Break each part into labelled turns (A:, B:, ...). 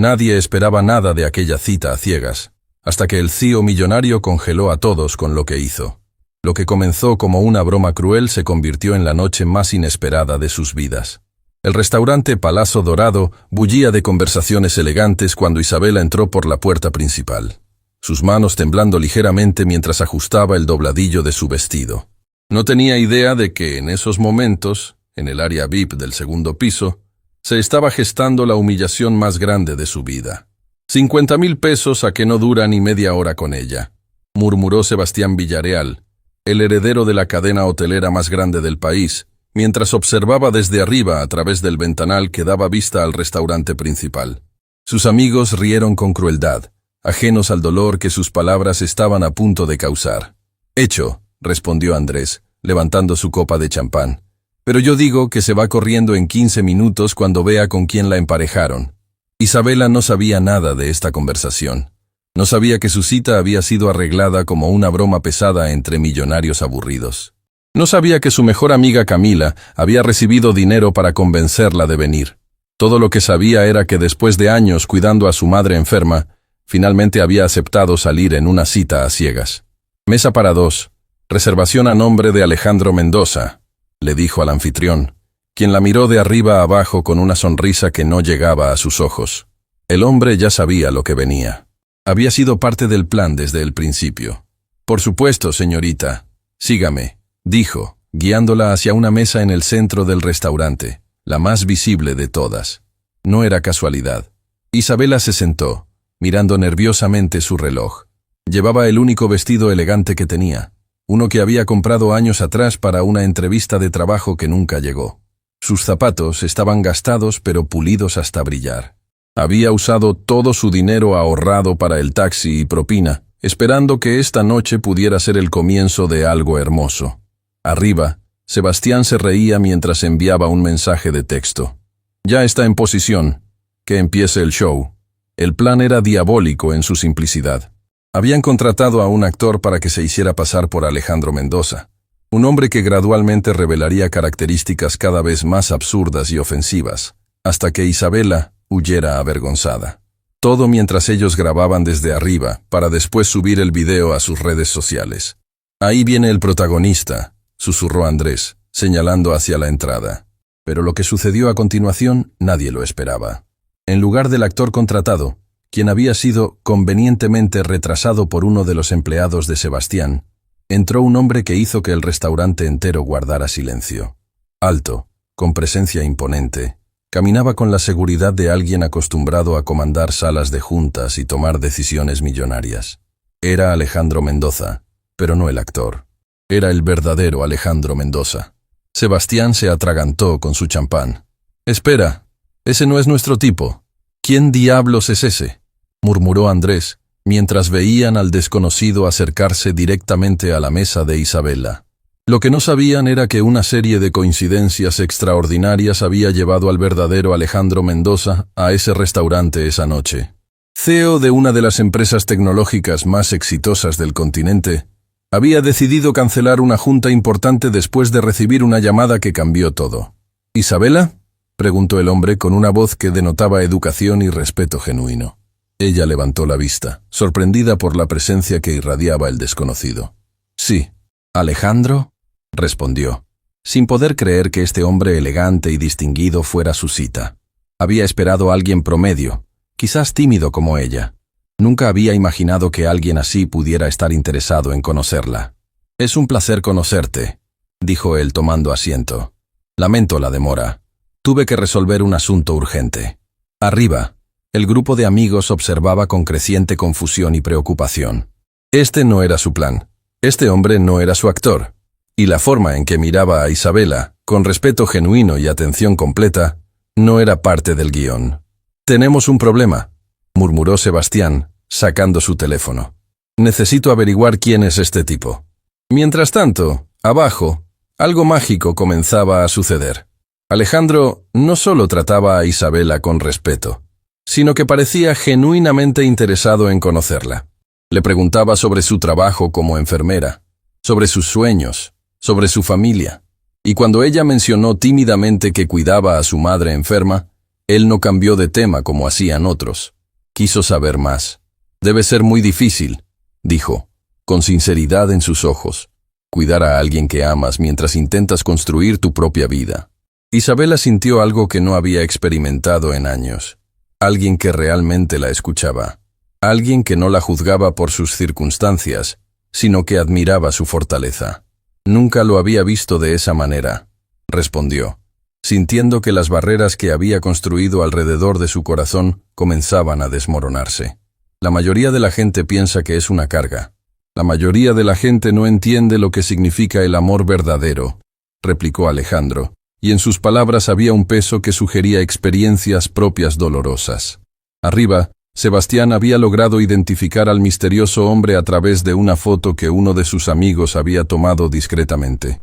A: Nadie esperaba nada de aquella cita a ciegas, hasta que el CEO millonario congeló a todos con lo que hizo. Lo que comenzó como una broma cruel se convirtió en la noche más inesperada de sus vidas. El restaurante Palazzo Dorado bullía de conversaciones elegantes cuando Isabela entró por la puerta principal, sus manos temblando ligeramente mientras ajustaba el dobladillo de su vestido. No tenía idea de que en esos momentos, en el área VIP del segundo piso, se estaba gestando la humillación más grande de su vida. 50,000 pesos a que no dura ni media hora con ella, murmuró Sebastián Villareal, el heredero de la cadena hotelera más grande del país, mientras observaba desde arriba a través del ventanal que daba vista al restaurante principal. Sus amigos rieron con crueldad, ajenos al dolor que sus palabras estaban a punto de causar. «Hecho», respondió Andrés, levantando su copa de champán. «Pero yo digo que se va corriendo en 15 minutos cuando vea con quién la emparejaron». Isabela no sabía nada de esta conversación. No sabía que su cita había sido arreglada como una broma pesada entre millonarios aburridos. No sabía que su mejor amiga Camila había recibido dinero para convencerla de venir. Todo lo que sabía era que después de años cuidando a su madre enferma, finalmente había aceptado salir en una cita a ciegas. «Mesa para 2, reservación a nombre de Alejandro Mendoza», le dijo al anfitrión, quien la miró de arriba a abajo con una sonrisa que no llegaba a sus ojos. El hombre ya sabía lo que venía. Había sido parte del plan desde el principio. «Por supuesto, señorita. Sígame», dijo, guiándola hacia una mesa en el centro del restaurante, la más visible de todas. No era casualidad. Isabela se sentó, mirando nerviosamente su reloj. Llevaba el único vestido elegante que tenía, uno que había comprado años atrás para una entrevista de trabajo que nunca llegó. Sus zapatos estaban gastados pero pulidos hasta brillar. Había usado todo su dinero ahorrado para el taxi y propina, esperando que esta noche pudiera ser el comienzo de algo hermoso. Arriba, Sebastián se reía mientras enviaba un mensaje de texto. «Ya está en posición. Que empiece el show». El plan era diabólico en su simplicidad. Habían contratado a un actor para que se hiciera pasar por Alejandro Mendoza, un hombre que gradualmente revelaría características cada vez más absurdas y ofensivas, hasta que Isabela huyera avergonzada. Todo mientras ellos grababan desde arriba, para después subir el video a sus redes sociales. «Ahí viene el protagonista», susurró Andrés, señalando hacia la entrada. Pero lo que sucedió a continuación nadie lo esperaba. En lugar del actor contratado, quien había sido convenientemente retrasado por uno de los empleados de Sebastián, entró un hombre que hizo que el restaurante entero guardara silencio. Alto, con presencia imponente, caminaba con la seguridad de alguien acostumbrado a comandar salas de juntas y tomar decisiones millonarias. Era Alejandro Mendoza, pero no el actor. Era el verdadero Alejandro Mendoza. Sebastián se atragantó con su champán. «Espera, ese no es nuestro tipo». «¿Quién diablos es ese?», murmuró Andrés, mientras veían al desconocido acercarse directamente a la mesa de Isabela. Lo que no sabían era que una serie de coincidencias extraordinarias había llevado al verdadero Alejandro Mendoza a ese restaurante esa noche. CEO de una de las empresas tecnológicas más exitosas del continente, había decidido cancelar una junta importante después de recibir una llamada que cambió todo. «¿Isabela?», preguntó el hombre con una voz que denotaba educación y respeto genuino. Ella levantó la vista, sorprendida por la presencia que irradiaba el desconocido. «Sí». «¿Alejandro?», respondió, sin poder creer que este hombre elegante y distinguido fuera su cita. Había esperado a alguien promedio, quizás tímido como ella. Nunca había imaginado que alguien así pudiera estar interesado en conocerla. «Es un placer conocerte», dijo él tomando asiento. «Lamento la demora. Tuve que resolver un asunto urgente». Arriba, el grupo de amigos observaba con creciente confusión y preocupación. Este no era su plan. Este hombre no era su actor. Y la forma en que miraba a Isabela, con respeto genuino y atención completa, no era parte del guión. «Tenemos un problema», murmuró Sebastián, sacando su teléfono. «Necesito averiguar quién es este tipo». Mientras tanto, abajo, algo mágico comenzaba a suceder. Alejandro no solo trataba a Isabela con respeto, sino que parecía genuinamente interesado en conocerla. Le preguntaba sobre su trabajo como enfermera, sobre sus sueños, sobre su familia, y cuando ella mencionó tímidamente que cuidaba a su madre enferma, Él no cambió de tema como hacían otros. Quiso saber más. Debe ser muy difícil, dijo, con sinceridad en sus ojos, cuidar a alguien que amas mientras intentas construir tu propia vida. Isabela sintió algo que no había experimentado en años. Alguien que realmente la escuchaba. Alguien que no la juzgaba por sus circunstancias, sino que admiraba su fortaleza. Nunca lo había visto de esa manera, respondió, sintiendo que las barreras que había construido alrededor de su corazón comenzaban a desmoronarse. La mayoría de la gente piensa que es una carga. La mayoría de la gente no entiende lo que significa el amor verdadero, replicó Alejandro, y en sus palabras había un peso que sugería experiencias propias dolorosas. Arriba, Sebastián había logrado identificar al misterioso hombre a través de una foto que uno de sus amigos había tomado discretamente.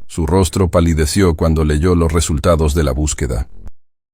A: Su rostro palideció cuando leyó los resultados de la búsqueda.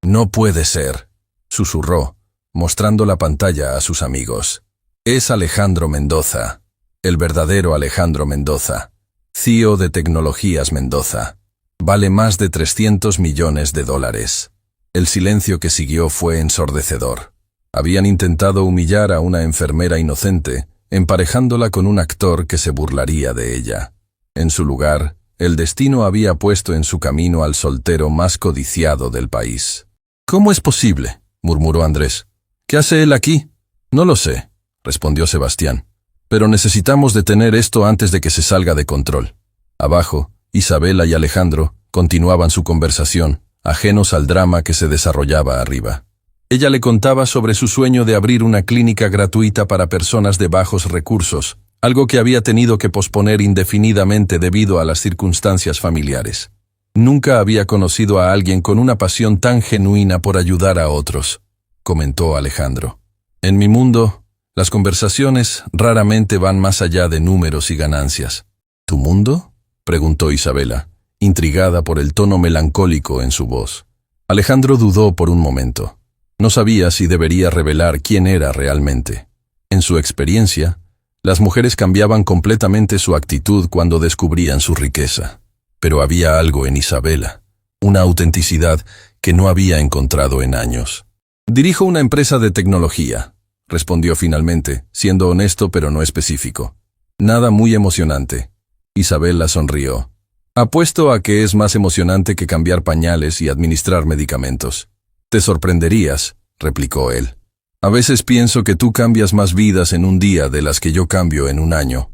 A: «No puede ser», susurró, mostrando la pantalla a sus amigos. «Es Alejandro Mendoza, el verdadero Alejandro Mendoza, CEO de Tecnologías Mendoza. Vale más de 300 millones de dólares». El silencio que siguió fue ensordecedor. Habían intentado humillar a una enfermera inocente, emparejándola con un actor que se burlaría de ella. En su lugar, el destino había puesto en su camino al soltero más codiciado del país. «¿Cómo es posible?», murmuró Andrés. «¿Qué hace él aquí?». «No lo sé», respondió Sebastián. «Pero necesitamos detener esto antes de que se salga de control». Abajo, Isabela y Alejandro continuaban su conversación, ajenos al drama que se desarrollaba arriba. Ella le contaba sobre su sueño de abrir una clínica gratuita para personas de bajos recursos, algo que había tenido que posponer indefinidamente debido a las circunstancias familiares. Nunca había conocido a alguien con una pasión tan genuina por ayudar a otros, comentó Alejandro. En mi mundo, las conversaciones raramente van más allá de números y ganancias. ¿Tu mundo?, preguntó Isabela, intrigada por el tono melancólico en su voz. Alejandro dudó por un momento. No sabía si debería revelar quién era realmente. En su experiencia, las mujeres cambiaban completamente su actitud cuando descubrían su riqueza. Pero había algo en Isabela, una autenticidad que no había encontrado en años. «Dirijo una empresa de tecnología», respondió finalmente, siendo honesto pero no específico. «Nada muy emocionante». Isabela sonrió. «Apuesto a que es más emocionante que cambiar pañales y administrar medicamentos». «Te sorprenderías», replicó él. «A veces pienso que tú cambias más vidas en un día de las que yo cambio en un año».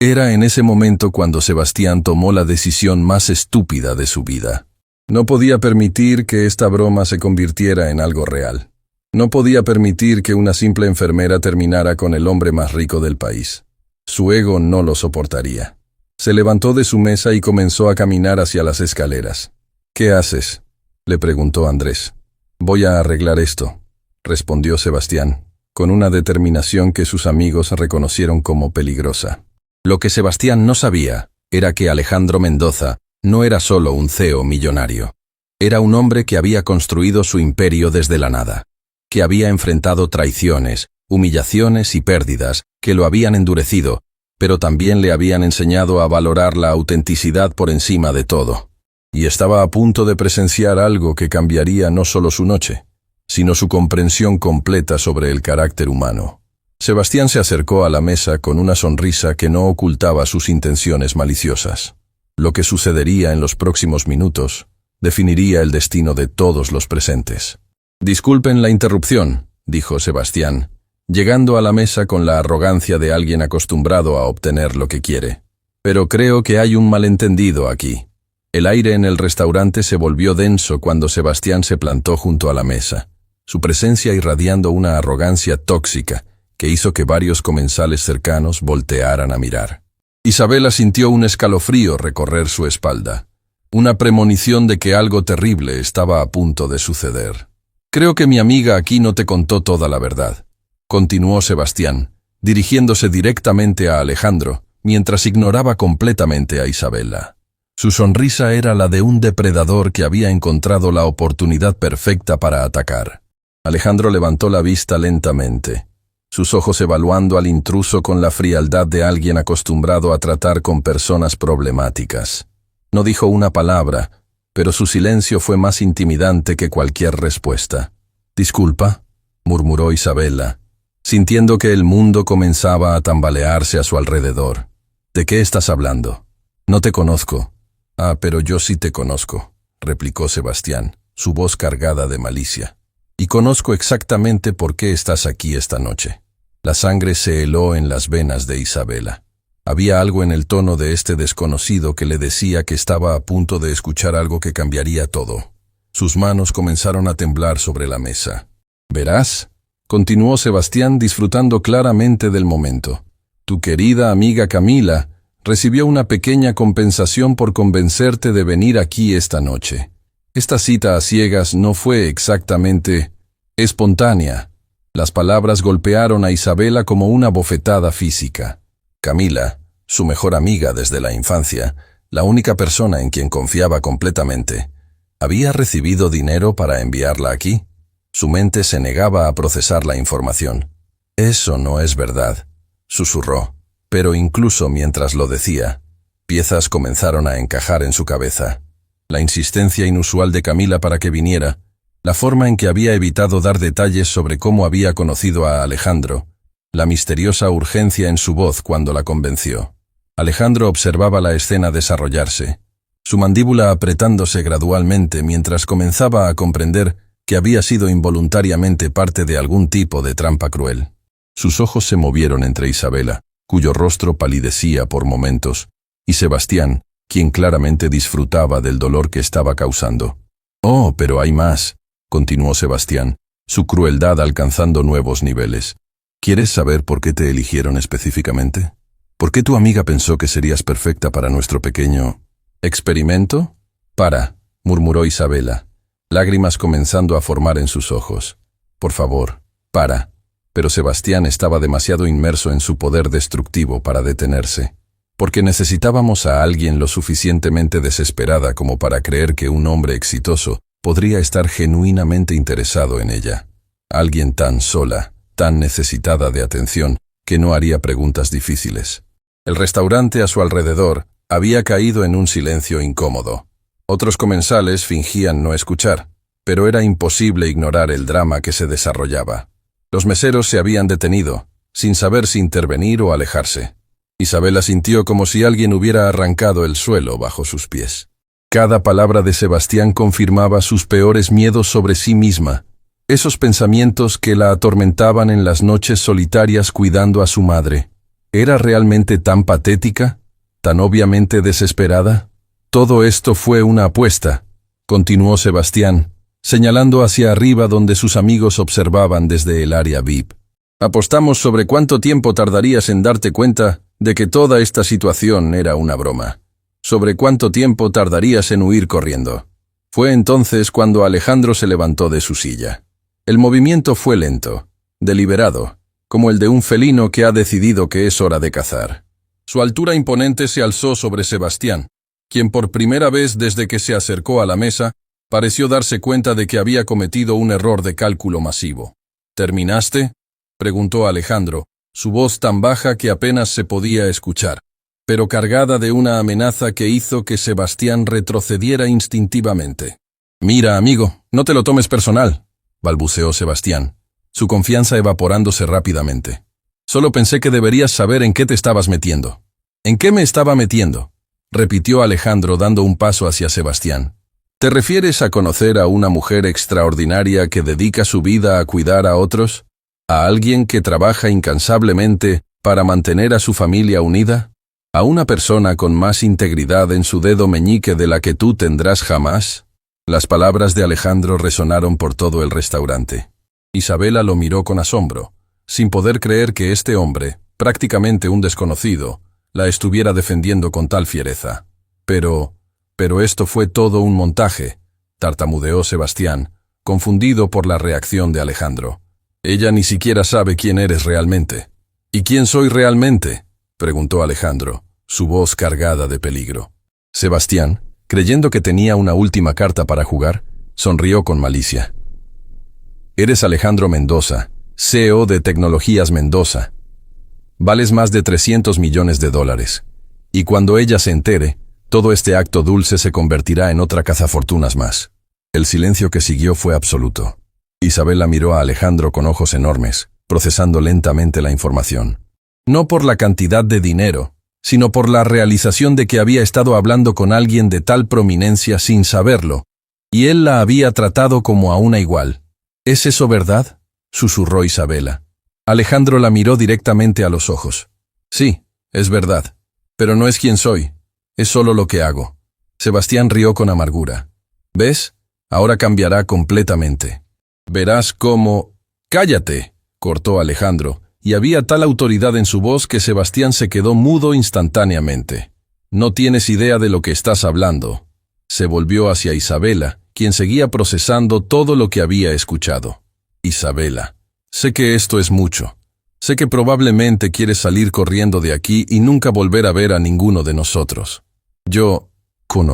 A: Era en ese momento cuando Sebastián tomó la decisión más estúpida de su vida. No podía permitir que esta broma se convirtiera en algo real. No podía permitir que una simple enfermera terminara con el hombre más rico del país. Su ego no lo soportaría. Se levantó de su mesa y comenzó a caminar hacia las escaleras. «¿Qué haces?», le preguntó Andrés. «Voy a arreglar esto», respondió Sebastián, con una determinación que sus amigos reconocieron como peligrosa. Lo que Sebastián no sabía era que Alejandro Mendoza no era solo un CEO millonario. Era un hombre que había construido su imperio desde la nada, que había enfrentado traiciones, humillaciones y pérdidas que lo habían endurecido, pero también le habían enseñado a valorar la autenticidad por encima de todo. Y estaba a punto de presenciar algo que cambiaría no solo su noche, sino su comprensión completa sobre el carácter humano. Sebastián se acercó a la mesa con una sonrisa que no ocultaba sus intenciones maliciosas. Lo que sucedería en los próximos minutos definiría el destino de todos los presentes. «Disculpen la interrupción», dijo Sebastián, llegando a la mesa con la arrogancia de alguien acostumbrado a obtener lo que quiere. «Pero creo que hay un malentendido aquí». El aire en el restaurante se volvió denso cuando Sebastián se plantó junto a la mesa, su presencia irradiando una arrogancia tóxica que hizo que varios comensales cercanos voltearan a mirar. Isabela sintió un escalofrío recorrer su espalda, una premonición de que algo terrible estaba a punto de suceder. «Creo que mi amiga aquí no te contó toda la verdad», continuó Sebastián, dirigiéndose directamente a Alejandro, mientras ignoraba completamente a Isabela. Su sonrisa era la de un depredador que había encontrado la oportunidad perfecta para atacar. Alejandro levantó la vista lentamente, sus ojos evaluando al intruso con la frialdad de alguien acostumbrado a tratar con personas problemáticas. No dijo una palabra, pero su silencio fue más intimidante que cualquier respuesta. «Disculpa», murmuró Isabela, sintiendo que el mundo comenzaba a tambalearse a su alrededor. «¿De qué estás hablando?» «No te conozco». «Ah, pero yo sí te conozco», replicó Sebastián, su voz cargada de malicia. «Y conozco exactamente por qué estás aquí esta noche». La sangre se heló en las venas de Isabela. Había algo en el tono de este desconocido que le decía que estaba a punto de escuchar algo que cambiaría todo. Sus manos comenzaron a temblar sobre la mesa. «¿Verás?», continuó Sebastián, disfrutando claramente del momento. «Tu querida amiga Camila recibió una pequeña compensación por convencerte de venir aquí esta noche. Esta cita a ciegas no fue exactamente espontánea». Las palabras golpearon a Isabela como una bofetada física. Camila, su mejor amiga desde la infancia, la única persona en quien confiaba completamente, ¿había recibido dinero para enviarla aquí? Su mente se negaba a procesar la información. «Eso no es verdad», susurró, pero incluso mientras lo decía, piezas comenzaron a encajar en su cabeza. La insistencia inusual de Camila para que viniera, la forma en que había evitado dar detalles sobre cómo había conocido a Alejandro, la misteriosa urgencia en su voz cuando la convenció. Alejandro observaba la escena desarrollarse, su mandíbula apretándose gradualmente mientras comenzaba a comprender que había sido involuntariamente parte de algún tipo de trampa cruel. Sus ojos se movieron entre Isabela, cuyo rostro palidecía por momentos, y Sebastián, quien claramente disfrutaba del dolor que estaba causando. «Oh, pero hay más», continuó Sebastián, su crueldad alcanzando nuevos niveles. «¿Quieres saber por qué te eligieron específicamente? ¿Por qué tu amiga pensó que serías perfecta para nuestro pequeño experimento?» «Para», murmuró Isabela, lágrimas comenzando a formar en sus ojos. «Por favor, para». Pero Sebastián estaba demasiado inmerso en su poder destructivo para detenerse. Porque necesitábamos a alguien lo suficientemente desesperada como para creer que un hombre exitoso podría estar genuinamente interesado en ella. Alguien tan sola, tan necesitada de atención, que no haría preguntas difíciles. El restaurante a su alrededor había caído en un silencio incómodo. Otros comensales fingían no escuchar, pero era imposible ignorar el drama que se desarrollaba. Los meseros se habían detenido, sin saber si intervenir o alejarse. Isabela sintió como si alguien hubiera arrancado el suelo bajo sus pies. Cada palabra de Sebastián confirmaba sus peores miedos sobre sí misma, esos pensamientos que la atormentaban en las noches solitarias cuidando a su madre. ¿Era realmente tan patética? ¿Tan obviamente desesperada? Todo esto fue una apuesta, continuó Sebastián, señalando hacia arriba donde sus amigos observaban desde el área VIP. «Apostamos sobre cuánto tiempo tardarías en darte cuenta de que toda esta situación era una broma. Sobre cuánto tiempo tardarías en huir corriendo». Fue entonces cuando Alejandro se levantó de su silla. El movimiento fue lento, deliberado, como el de un felino que ha decidido que es hora de cazar. Su altura imponente se alzó sobre Sebastián, quien por primera vez desde que se acercó a la mesa, pareció darse cuenta de que había cometido un error de cálculo masivo. «¿Terminaste?», preguntó Alejandro, su voz tan baja que apenas se podía escuchar, pero cargada de una amenaza que hizo que Sebastián retrocediera instintivamente. «Mira, amigo, no te lo tomes personal», balbuceó Sebastián, su confianza evaporándose rápidamente. «Solo pensé que deberías saber en qué te estabas metiendo». «¿En qué me estaba metiendo?», repitió Alejandro dando un paso hacia Sebastián. «¿Te refieres a conocer a una mujer extraordinaria que dedica su vida a cuidar a otros? ¿A alguien que trabaja incansablemente para mantener a su familia unida? ¿A una persona con más integridad en su dedo meñique de la que tú tendrás jamás?» Las palabras de Alejandro resonaron por todo el restaurante. Isabela lo miró con asombro, sin poder creer que este hombre, prácticamente un desconocido, la estuviera defendiendo con tal fiereza. Pero esto fue todo un montaje», tartamudeó Sebastián, confundido por la reacción de Alejandro. «Ella ni siquiera sabe quién eres realmente». «¿Y quién soy realmente?», preguntó Alejandro, su voz cargada de peligro. Sebastián, creyendo que tenía una última carta para jugar, sonrió con malicia. «Eres Alejandro Mendoza, CEO de Tecnologías Mendoza. Vales más de $300 millones. Y cuando ella se entere, Todo este acto dulce se convertirá en otra cazafortunas más. El silencio que siguió fue absoluto. Isabela miró a Alejandro con ojos enormes, procesando lentamente la información. No por la cantidad de dinero, sino por la realización de que había estado hablando con alguien de tal prominencia sin saberlo, y él la había tratado como a una igual. ¿Es eso verdad?, susurró Isabela. Alejandro la miró directamente a los ojos. Sí, es verdad, pero no es quien soy, es solo lo que hago. Sebastián rió con amargura. ¿Ves? Ahora cambiará completamente. Verás cómo... ¡Cállate!, cortó Alejandro, y había tal autoridad en su voz que Sebastián se quedó mudo instantáneamente. No tienes idea de lo que estás hablando. Se volvió hacia Isabela, quien seguía procesando todo lo que había escuchado. Isabela, sé que esto es mucho. Sé que probablemente quieres salir corriendo de aquí y nunca volver a ver a ninguno de nosotros.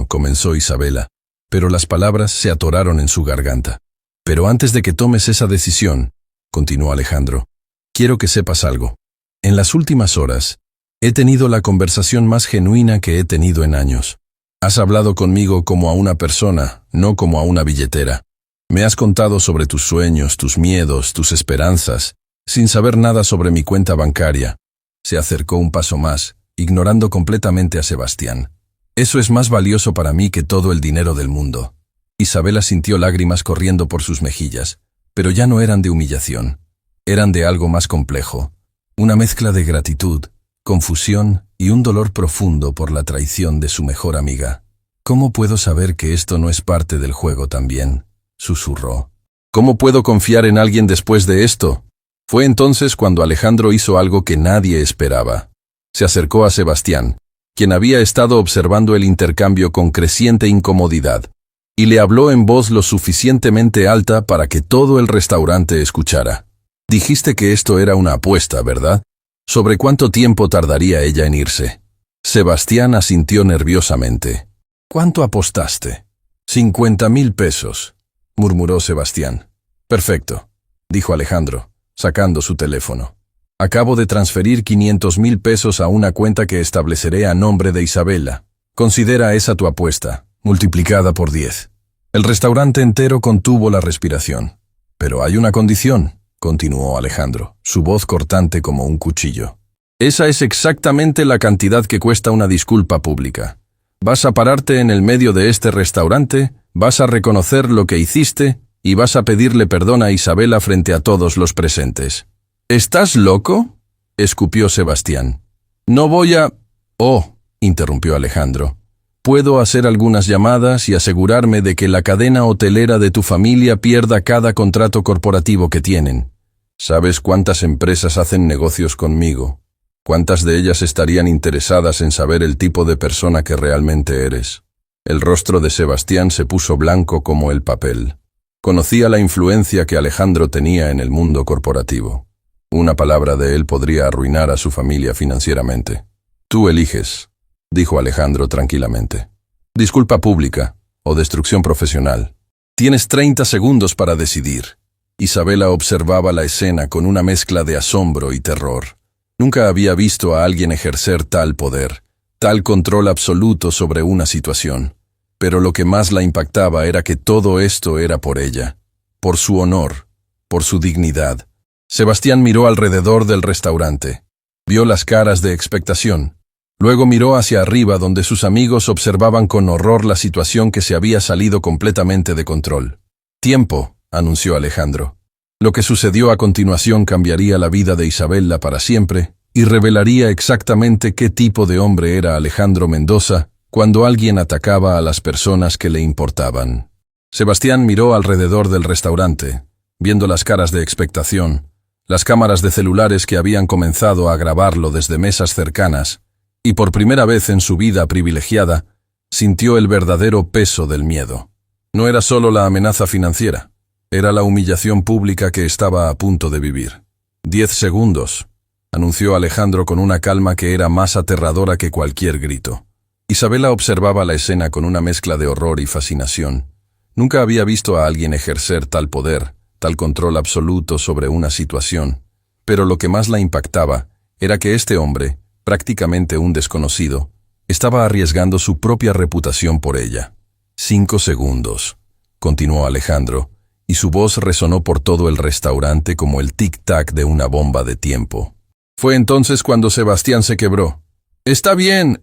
A: Comenzó Isabela, pero las palabras se atoraron en su garganta. Pero antes de que tomes esa decisión, continuó Alejandro, quiero que sepas algo. En las últimas horas, he tenido la conversación más genuina que he tenido en años. Has hablado conmigo como a una persona, no como a una billetera. Me has contado sobre tus sueños, tus miedos, tus esperanzas, sin saber nada sobre mi cuenta bancaria. Se acercó un paso más, ignorando completamente a Sebastián. Eso es más valioso para mí que todo el dinero del mundo. Isabela sintió lágrimas corriendo por sus mejillas, pero ya no eran de humillación. Eran de algo más complejo, una mezcla de gratitud, confusión y un dolor profundo por la traición de su mejor amiga. ¿Cómo puedo saber que esto no es parte del juego también?, susurró. ¿Cómo puedo confiar en alguien después de esto? Fue entonces cuando Alejandro hizo algo que nadie esperaba. Se acercó a Sebastián, quien había estado observando el intercambio con creciente incomodidad, y le habló en voz lo suficientemente alta para que todo el restaurante escuchara. Dijiste que esto era una apuesta, ¿verdad? ¿Sobre cuánto tiempo tardaría ella en irse? Sebastián asintió nerviosamente. ¿Cuánto apostaste? 50,000 pesos, murmuró Sebastián. Perfecto, dijo Alejandro, sacando su teléfono. Acabo de transferir 500,000 pesos a una cuenta que estableceré a nombre de Isabela. Considera esa tu apuesta, multiplicada por 10. El restaurante entero contuvo la respiración. Pero hay una condición, continuó Alejandro, su voz cortante como un cuchillo. Esa es exactamente la cantidad que cuesta una disculpa pública. Vas a pararte en el medio de este restaurante, vas a reconocer lo que hiciste y vas a pedirle perdón a Isabela frente a todos los presentes. ¿Estás loco?, escupió Sebastián. No voy a... Oh, interrumpió Alejandro. Puedo hacer algunas llamadas y asegurarme de que la cadena hotelera de tu familia pierda cada contrato corporativo que tienen. ¿Sabes cuántas empresas hacen negocios conmigo? ¿Cuántas de ellas estarían interesadas en saber el tipo de persona que realmente eres? El rostro de Sebastián se puso blanco como el papel. Conocía la influencia que Alejandro tenía en el mundo corporativo. Una palabra de él podría arruinar a su familia financieramente. Tú eliges, dijo Alejandro tranquilamente. Disculpa pública o destrucción profesional. Tienes 30 segundos para decidir. Isabela observaba la escena con una mezcla de asombro y terror. Nunca había visto a alguien ejercer tal poder, tal control absoluto sobre una situación. Pero lo que más la impactaba era que todo esto era por ella, por su honor, por su dignidad. Sebastián miró alrededor del restaurante. Vio las caras de expectación. Luego miró hacia arriba donde sus amigos observaban con horror la situación que se había salido completamente de control. Tiempo, anunció Alejandro. Lo que sucedió a continuación cambiaría la vida de Isabela para siempre y revelaría exactamente qué tipo de hombre era Alejandro Mendoza cuando alguien atacaba a las personas que le importaban. Sebastián miró alrededor del restaurante, viendo las caras de expectación, las cámaras de celulares que habían comenzado a grabarlo desde mesas cercanas, y por primera vez en su vida privilegiada, sintió el verdadero peso del miedo. No era solo la amenaza financiera, era la humillación pública que estaba a punto de vivir. 10 segundos, anunció Alejandro con una calma que era más aterradora que cualquier grito. Isabela observaba la escena con una mezcla de horror y fascinación. Nunca había visto a alguien ejercer tal poder, tal control absoluto sobre una situación, pero lo que más la impactaba era que este hombre, prácticamente un desconocido, Estaba arriesgando su propia reputación por ella. 5 segundos, continuó Alejandro, y su voz resonó por todo el restaurante como el tic-tac de una bomba de tiempo. Fue entonces cuando Sebastián se quebró. «¡Está bien!»,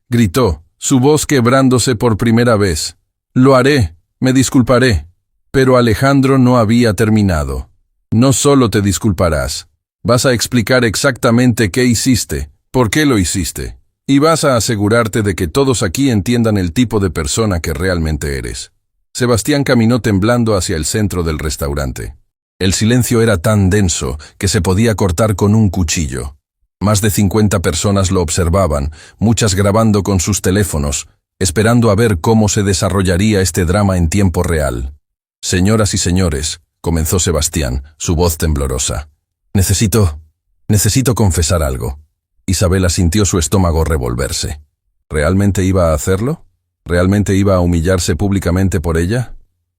A: gritó, su voz quebrándose por primera vez. «Lo haré, me disculparé». Pero Alejandro no había terminado. «No solo te disculparás, vas a explicar exactamente qué hiciste, por qué lo hiciste, y vas a asegurarte de que todos aquí entiendan el tipo de persona que realmente eres». Sebastián caminó temblando hacia el centro del restaurante. El silencio era tan denso que se podía cortar con un cuchillo. Más de 50 personas lo observaban, muchas grabando con sus teléfonos, esperando a ver cómo se desarrollaría este drama en tiempo real. «Señoras y señores», comenzó Sebastián, su voz temblorosa. Necesito confesar algo». Isabela sintió su estómago revolverse. ¿Realmente iba a hacerlo? ¿Realmente iba a humillarse públicamente por ella?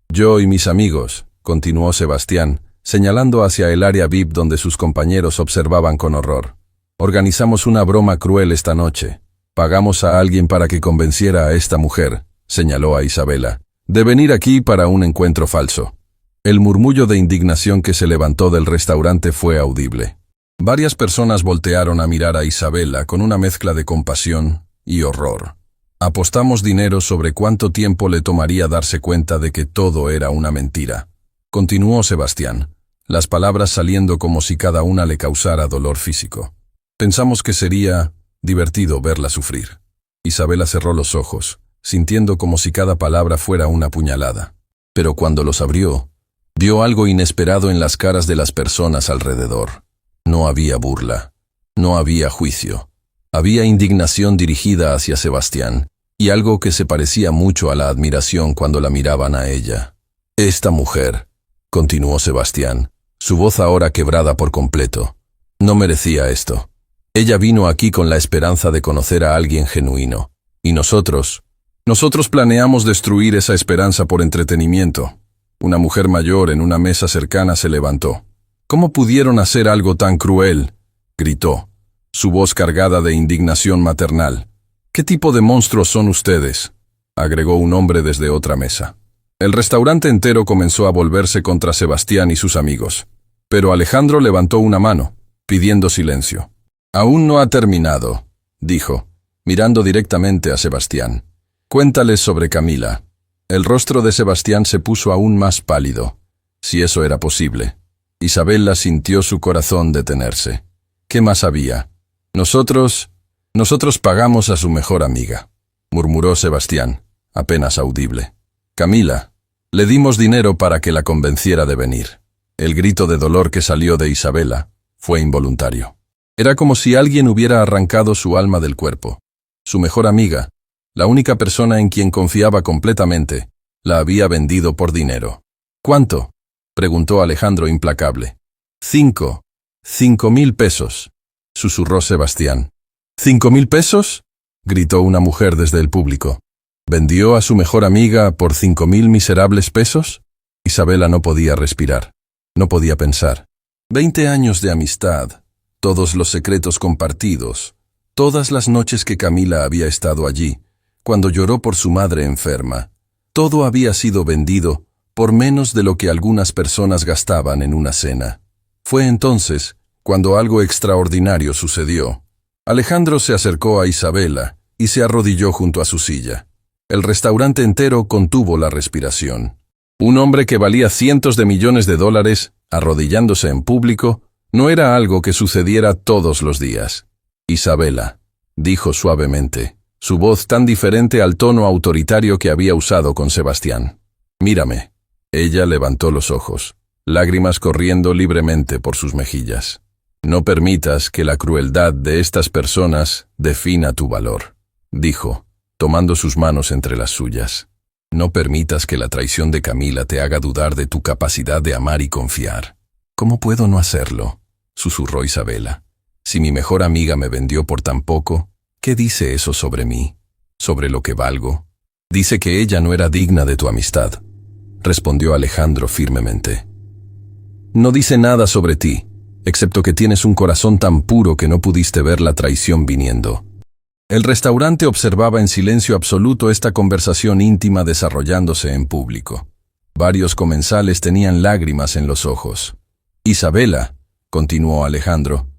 A: «Yo y mis amigos», continuó Sebastián, señalando hacia el área VIP donde sus compañeros observaban con horror. «Organizamos una broma cruel esta noche. Pagamos a alguien para que convenciera a esta mujer», señaló a Isabela, «de venir aquí para un encuentro falso». El murmullo de indignación que se levantó del restaurante fue audible. Varias personas voltearon a mirar a Isabela con una mezcla de compasión y horror. «Apostamos dinero sobre cuánto tiempo le tomaría darse cuenta de que todo era una mentira», continuó Sebastián, las palabras saliendo como si cada una le causara dolor físico. «Pensamos que sería divertido verla sufrir». Isabela cerró los ojos, sintiendo como si cada palabra fuera una puñalada. Pero cuando los abrió, vio algo inesperado en las caras de las personas alrededor. No había burla, no había juicio. Había indignación dirigida hacia Sebastián, y algo que se parecía mucho a la admiración cuando la miraban a ella. «Esta mujer», continuó Sebastián, su voz ahora quebrada por completo, «no merecía esto. Ella vino aquí con la esperanza de conocer a alguien genuino, y nosotros planeamos destruir esa esperanza por entretenimiento». Una mujer mayor en una mesa cercana se levantó. «¿Cómo pudieron hacer algo tan cruel?», gritó, su voz cargada de indignación maternal. «¿Qué tipo de monstruos son ustedes?», agregó un hombre desde otra mesa. El restaurante entero comenzó a volverse contra Sebastián y sus amigos. Pero Alejandro levantó una mano, pidiendo silencio. «Aún no ha terminado», dijo, mirando directamente a Sebastián. «Cuéntales sobre Camila». El rostro de Sebastián se puso aún más pálido, si eso era posible. Isabela sintió su corazón detenerse. ¿Qué más había? Nosotros pagamos a su mejor amiga», murmuró Sebastián, apenas audible. «Camila, le dimos dinero para que la convenciera de venir». El grito de dolor que salió de Isabela fue involuntario. Era como si alguien hubiera arrancado su alma del cuerpo. Su mejor amiga, la única persona en quien confiaba completamente, la había vendido por dinero. «¿Cuánto?», preguntó Alejandro implacable. 5.000 pesos, susurró Sebastián. ¿5.000 pesos? Gritó una mujer desde el público. ¿Vendió a su mejor amiga por 5.000 miserables pesos? Isabela no podía respirar, no podía pensar. 20 años de amistad, todos los secretos compartidos, todas las noches que Camila había estado allí, cuando lloró por su madre enferma, todo había sido vendido por menos de lo que algunas personas gastaban en una cena. Fue entonces cuando algo extraordinario sucedió. Alejandro se acercó a Isabela y se arrodilló junto a su silla. El restaurante entero contuvo la respiración. Un hombre que valía cientos de millones de dólares, arrodillándose en público, no era algo que sucediera todos los días. «Isabela», dijo suavemente, su voz tan diferente al tono autoritario que había usado con Sebastián. «Mírame». Ella levantó los ojos, lágrimas corriendo libremente por sus mejillas. «No permitas que la crueldad de estas personas defina tu valor», dijo, tomando sus manos entre las suyas. «No permitas que la traición de Camila te haga dudar de tu capacidad de amar y confiar». «¿Cómo puedo no hacerlo?», susurró Isabela. «Si mi mejor amiga me vendió por tan poco, ¿qué dice eso sobre mí? ¿Sobre lo que valgo? Dice que ella no era digna de tu amistad», respondió Alejandro firmemente. «No dice nada sobre ti, excepto que tienes un corazón tan puro que no pudiste ver la traición viniendo». El restaurante observaba en silencio absoluto esta conversación íntima desarrollándose en público. Varios comensales tenían lágrimas en los ojos. Isabela, continuó Alejandro,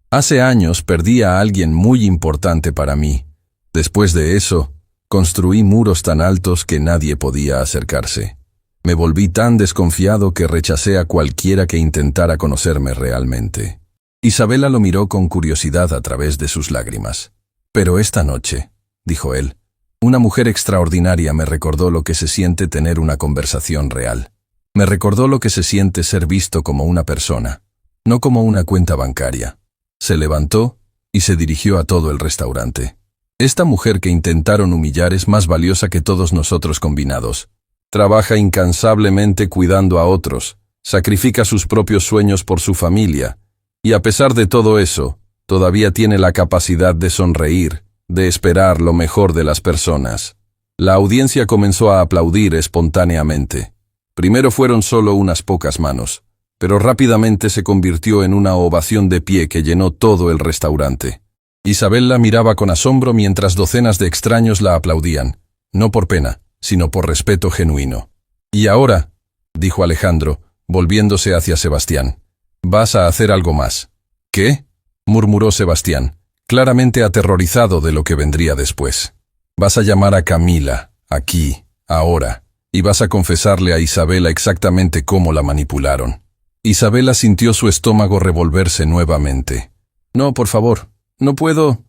A: hace años perdí a alguien muy importante para mí. Después de eso, construí muros tan altos que nadie podía acercarse. Me volví tan desconfiado que rechacé a cualquiera que intentara conocerme realmente. Isabela lo miró con curiosidad a través de sus lágrimas. Pero esta noche, dijo él, una mujer extraordinaria me recordó lo que se siente tener una conversación real. Me recordó lo que se siente ser visto como una persona, no como una cuenta bancaria. Se levantó y se dirigió a todo el restaurante. Esta mujer que intentaron humillar es más valiosa que todos nosotros combinados. Trabaja incansablemente cuidando a otros, sacrifica sus propios sueños por su familia, y a pesar de todo eso, todavía tiene la capacidad de sonreír, de esperar lo mejor de las personas. La audiencia comenzó a aplaudir espontáneamente. Primero fueron solo unas pocas manos, pero rápidamente se convirtió en una ovación de pie que llenó todo el restaurante. Isabela miraba con asombro mientras docenas de extraños la aplaudían, no por pena, sino por respeto genuino. «Y ahora», dijo Alejandro, volviéndose hacia Sebastián, «vas a hacer algo más». «¿Qué?», murmuró Sebastián, claramente aterrorizado de lo que vendría después. «Vas a llamar a Camila, aquí, ahora, y vas a confesarle a Isabela exactamente cómo la manipularon». Isabela sintió su estómago revolverse nuevamente. «No, por favor, no puedo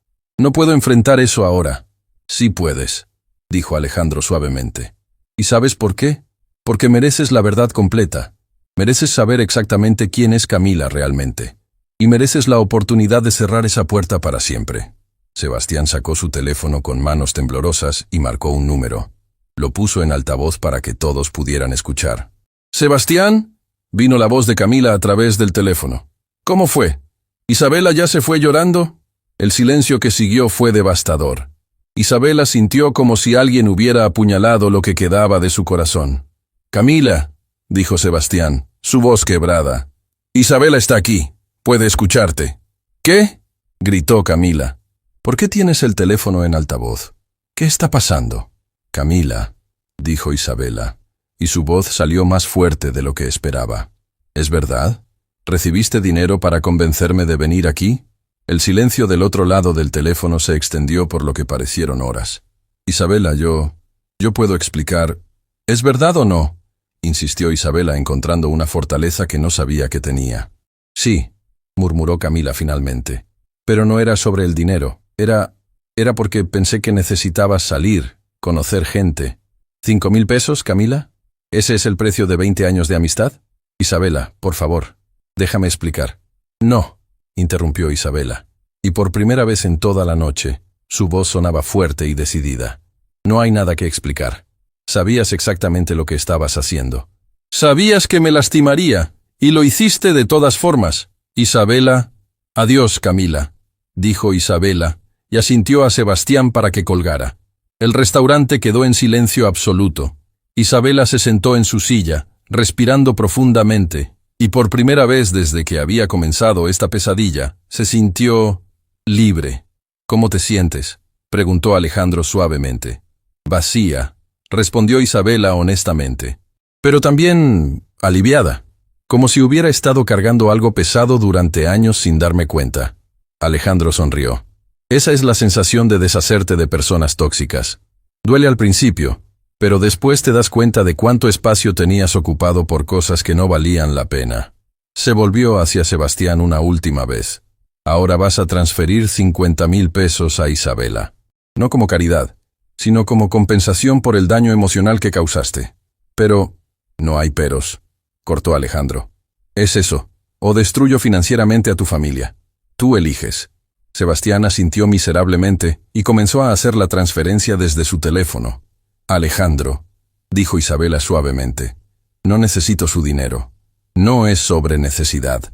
A: enfrentar eso ahora». «Sí puedes», dijo Alejandro suavemente. «¿Y sabes por qué? Porque mereces la verdad completa. Mereces saber exactamente quién es Camila realmente. Y mereces la oportunidad de cerrar esa puerta para siempre». Sebastián sacó su teléfono con manos temblorosas y marcó un número. Lo puso en altavoz para que todos pudieran escuchar. «¿Sebastián?», vino la voz de Camila a través del teléfono. «¿Cómo fue? ¿Isabela ya se fue llorando?». El silencio que siguió fue devastador. Isabela sintió como si alguien hubiera apuñalado lo que quedaba de su corazón. «Camila», dijo Sebastián, su voz quebrada. «Isabela está aquí. Puede escucharte». «¿Qué?», gritó Camila. «¿Por qué tienes el teléfono en altavoz? ¿Qué está pasando?». «Camila», dijo Isabela, y su voz salió más fuerte de lo que esperaba. «¿Es verdad? ¿Recibiste dinero para convencerme de venir aquí?». El silencio del otro lado del teléfono se extendió por lo que parecieron horas. «Isabela, yo puedo explicar». «¿Es verdad o no?», insistió Isabela encontrando una fortaleza que no sabía que tenía. «Sí», murmuró Camila finalmente. «Pero no era sobre el dinero. Era porque pensé que necesitabas salir, conocer gente». «¿5.000 pesos, Camila? ¿Ese es el precio de 20 años de amistad?». «Isabela, por favor, déjame explicar». «No», interrumpió Isabela, y por primera vez en toda la noche, su voz sonaba fuerte y decidida. «No hay nada que explicar. Sabías exactamente lo que estabas haciendo. Sabías que me lastimaría, y lo hiciste de todas formas. Isabela». «Adiós, Camila», dijo Isabela, y asintió a Sebastián para que colgara. El restaurante quedó en silencio absoluto. Isabela se sentó en su silla, respirando profundamente, y por primera vez desde que había comenzado esta pesadilla, se sintió libre. «¿Cómo te sientes?», preguntó Alejandro suavemente. «Vacía», respondió Isabela honestamente. «Pero también aliviada, como si hubiera estado cargando algo pesado durante años sin darme cuenta». Alejandro sonrió. «Esa es la sensación de deshacerte de personas tóxicas. Duele al principio, pero después te das cuenta de cuánto espacio tenías ocupado por cosas que no valían la pena». Se volvió hacia Sebastián una última vez. «Ahora vas a transferir 50.000 pesos a Isabela. No como caridad, sino como compensación por el daño emocional que causaste». «Pero no hay peros», cortó Alejandro. «Es eso, o destruyo financieramente a tu familia. Tú eliges». Sebastián asintió miserablemente y comenzó a hacer la transferencia desde su teléfono. «Alejandro», dijo Isabela suavemente, «no necesito su dinero». «No es sobre necesidad»,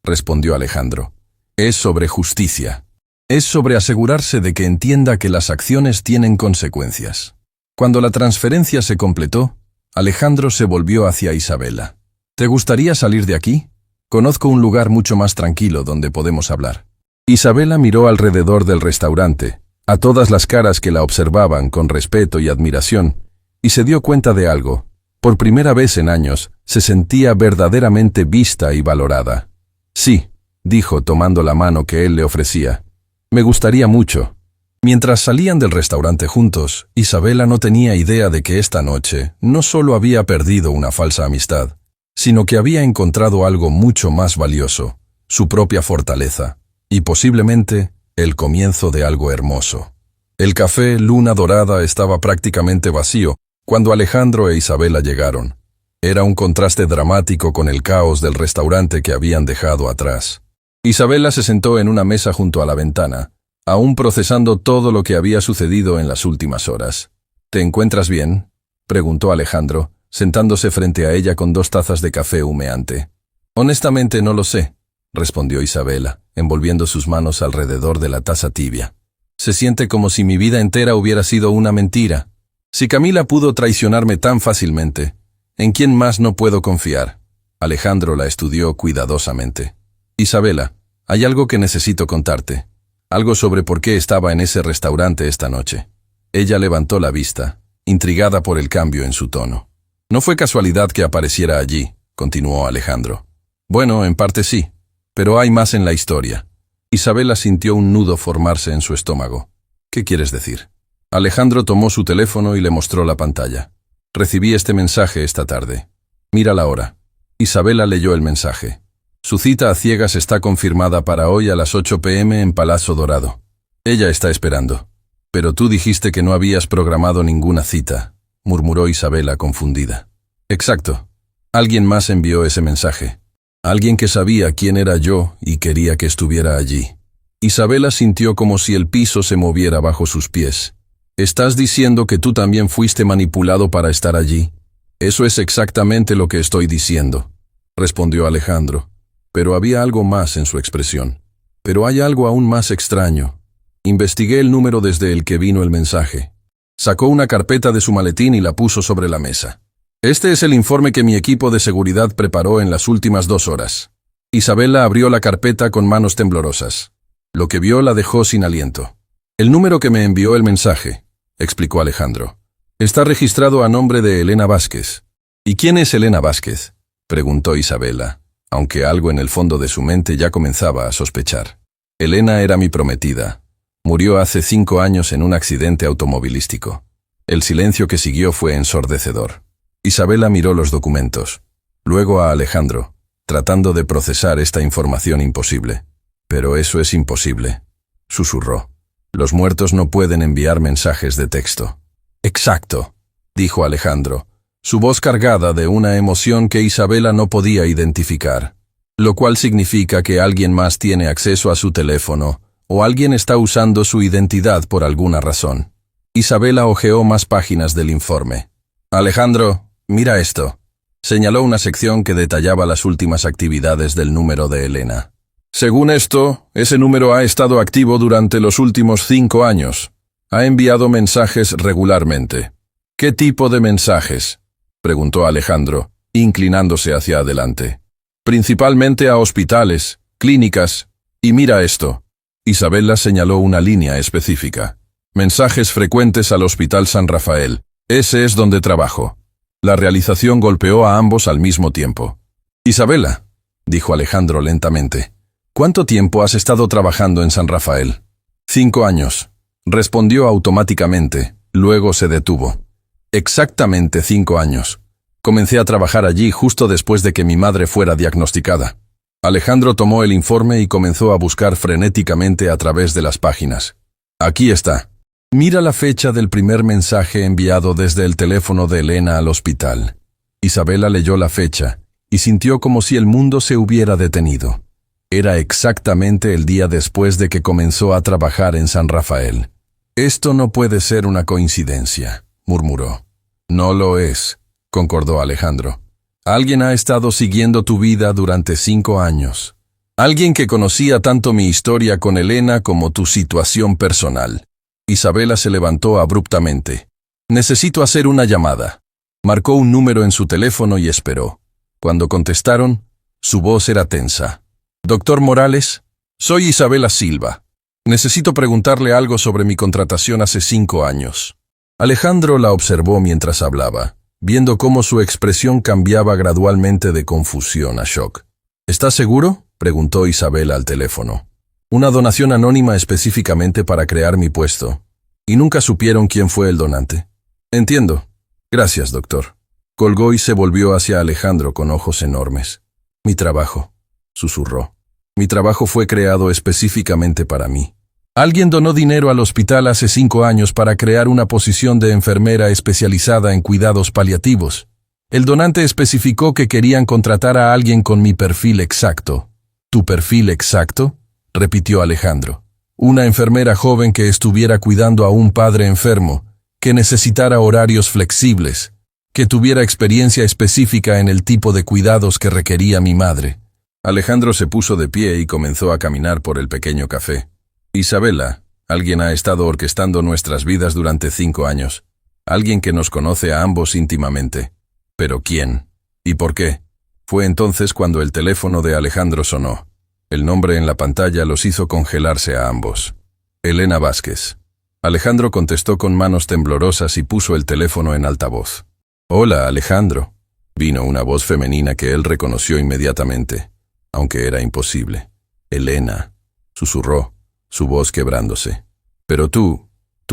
A: respondió Alejandro. «Es sobre justicia. Es sobre asegurarse de que entienda que las acciones tienen consecuencias». Cuando la transferencia se completó, Alejandro se volvió hacia Isabela. «¿Te gustaría salir de aquí? Conozco un lugar mucho más tranquilo donde podemos hablar». Isabela miró alrededor del restaurante, a todas las caras que la observaban con respeto y admiración, y se dio cuenta de algo. Por primera vez en años, se sentía verdaderamente vista y valorada. Sí, dijo tomando la mano que él le ofrecía. Me gustaría mucho. Mientras salían del restaurante juntos, Isabela no tenía idea de que esta noche no solo había perdido una falsa amistad, sino que había encontrado algo mucho más valioso, su propia fortaleza, y posiblemente el comienzo de algo hermoso. El café Luna Dorada estaba prácticamente vacío cuando Alejandro e Isabela llegaron. Era un contraste dramático con el caos del restaurante que habían dejado atrás. Isabela se sentó en una mesa junto a la ventana, aún procesando todo lo que había sucedido en las últimas horas. ¿Te encuentras bien?, preguntó Alejandro, sentándose frente a ella con 2 tazas de café humeante. Honestamente no lo sé, respondió Isabela, envolviendo sus manos alrededor de la taza tibia. Se siente como si mi vida entera hubiera sido una mentira. Si Camila pudo traicionarme tan fácilmente, ¿en quién más no puedo confiar? Alejandro la estudió cuidadosamente. Isabela, hay algo que necesito contarte. Algo sobre por qué estaba en ese restaurante esta noche. Ella levantó la vista, intrigada por el cambio en su tono. No fue casualidad que apareciera allí, continuó Alejandro. Bueno, en parte sí, pero hay más en la historia. Isabela sintió un nudo formarse en su estómago. ¿Qué quieres decir? Alejandro tomó su teléfono y le mostró la pantalla. Recibí este mensaje esta tarde. Mira la hora. Isabela leyó el mensaje. Su cita a ciegas está confirmada para hoy a las 8 p.m. en Palazzo Dorado. Ella está esperando. Pero tú dijiste que no habías programado ninguna cita, murmuró Isabela confundida. Exacto. Alguien más envió ese mensaje. Alguien que sabía quién era yo y quería que estuviera allí. Isabela sintió como si el piso se moviera bajo sus pies. ¿Estás diciendo que tú también fuiste manipulado para estar allí? Eso es exactamente lo que estoy diciendo, respondió Alejandro. Pero había algo más en su expresión. Pero hay algo aún más extraño. Investigué el número desde el que vino el mensaje. Sacó una carpeta de su maletín y la puso sobre la mesa. Este es el informe que mi equipo de seguridad preparó en las últimas 2 horas. Isabela abrió la carpeta con manos temblorosas. Lo que vio la dejó sin aliento. El número que me envió el mensaje, explicó Alejandro, está registrado a nombre de Elena Vázquez. ¿Y quién es Elena Vázquez?, preguntó Isabela, aunque algo en el fondo de su mente ya comenzaba a sospechar. Elena era mi prometida. Murió hace 5 años en un accidente automovilístico. El silencio que siguió fue ensordecedor. Isabela miró los documentos, luego a Alejandro, tratando de procesar esta información imposible. Pero eso es imposible, susurró. Los muertos no pueden enviar mensajes de texto. Exacto, dijo Alejandro, su voz cargada de una emoción que Isabela no podía identificar, lo cual significa que alguien más tiene acceso a su teléfono o alguien está usando su identidad por alguna razón. Isabela hojeó más páginas del informe. Alejandro, mira esto. Señaló una sección que detallaba las últimas actividades del número de Elena. Según esto, ese número ha estado activo durante los últimos 5 años. Ha enviado mensajes regularmente. ¿Qué tipo de mensajes?, preguntó Alejandro, inclinándose hacia adelante. Principalmente a hospitales, clínicas, y mira esto. Isabela señaló una línea específica. Mensajes frecuentes al Hospital San Rafael. Ese es donde trabajo. La realización golpeó a ambos al mismo tiempo. Isabela, dijo Alejandro lentamente, ¿cuánto tiempo has estado trabajando en San Rafael? 5 años. Respondió automáticamente, luego se detuvo. Exactamente 5 años. Comencé a trabajar allí justo después de que mi madre fuera diagnosticada. Alejandro tomó el informe y comenzó a buscar frenéticamente a través de las páginas. Aquí está. Mira la fecha del primer mensaje enviado desde el teléfono de Elena al hospital. Isabela leyó la fecha y sintió como si el mundo se hubiera detenido. Era exactamente el día después de que comenzó a trabajar en San Rafael. Esto no puede ser una coincidencia, murmuró. No lo es, concordó Alejandro. Alguien ha estado siguiendo tu vida durante 5 años. Alguien que conocía tanto mi historia con Elena como tu situación personal. Isabela se levantó abruptamente. Necesito hacer una llamada. Marcó un número en su teléfono y esperó. Cuando contestaron, su voz era tensa. Doctor Morales, soy Isabela Silva. Necesito preguntarle algo sobre mi contratación hace 5 años. Alejandro la observó mientras hablaba, viendo cómo su expresión cambiaba gradualmente de confusión a shock. ¿Estás seguro?, preguntó Isabela al teléfono. Una donación anónima específicamente para crear mi puesto. ¿Y nunca supieron quién fue el donante? Entiendo. Gracias, doctor. Colgó y se volvió hacia Alejandro con ojos enormes. Mi trabajo, susurró. Mi trabajo fue creado específicamente para mí. Alguien donó dinero al hospital hace 5 años para crear una posición de enfermera especializada en cuidados paliativos. El donante especificó que querían contratar a alguien con mi perfil exacto. ¿Tu perfil exacto?, repitió Alejandro. Una enfermera joven que estuviera cuidando a un padre enfermo, que necesitara horarios flexibles, que tuviera experiencia específica en el tipo de cuidados que requería mi madre. Alejandro se puso de pie y comenzó a caminar por el pequeño café. Isabela, alguien ha estado orquestando nuestras vidas durante 5 años. Alguien que nos conoce a ambos íntimamente. ¿Pero quién? ¿Y por qué? Fue entonces cuando el teléfono de Alejandro sonó. El nombre en la pantalla los hizo congelarse a ambos. Elena Vázquez. Alejandro contestó con manos temblorosas y puso el teléfono en altavoz. «Hola, Alejandro». Vino una voz femenina que él reconoció inmediatamente, aunque era imposible. «Elena», susurró, su voz quebrándose. «Pero tú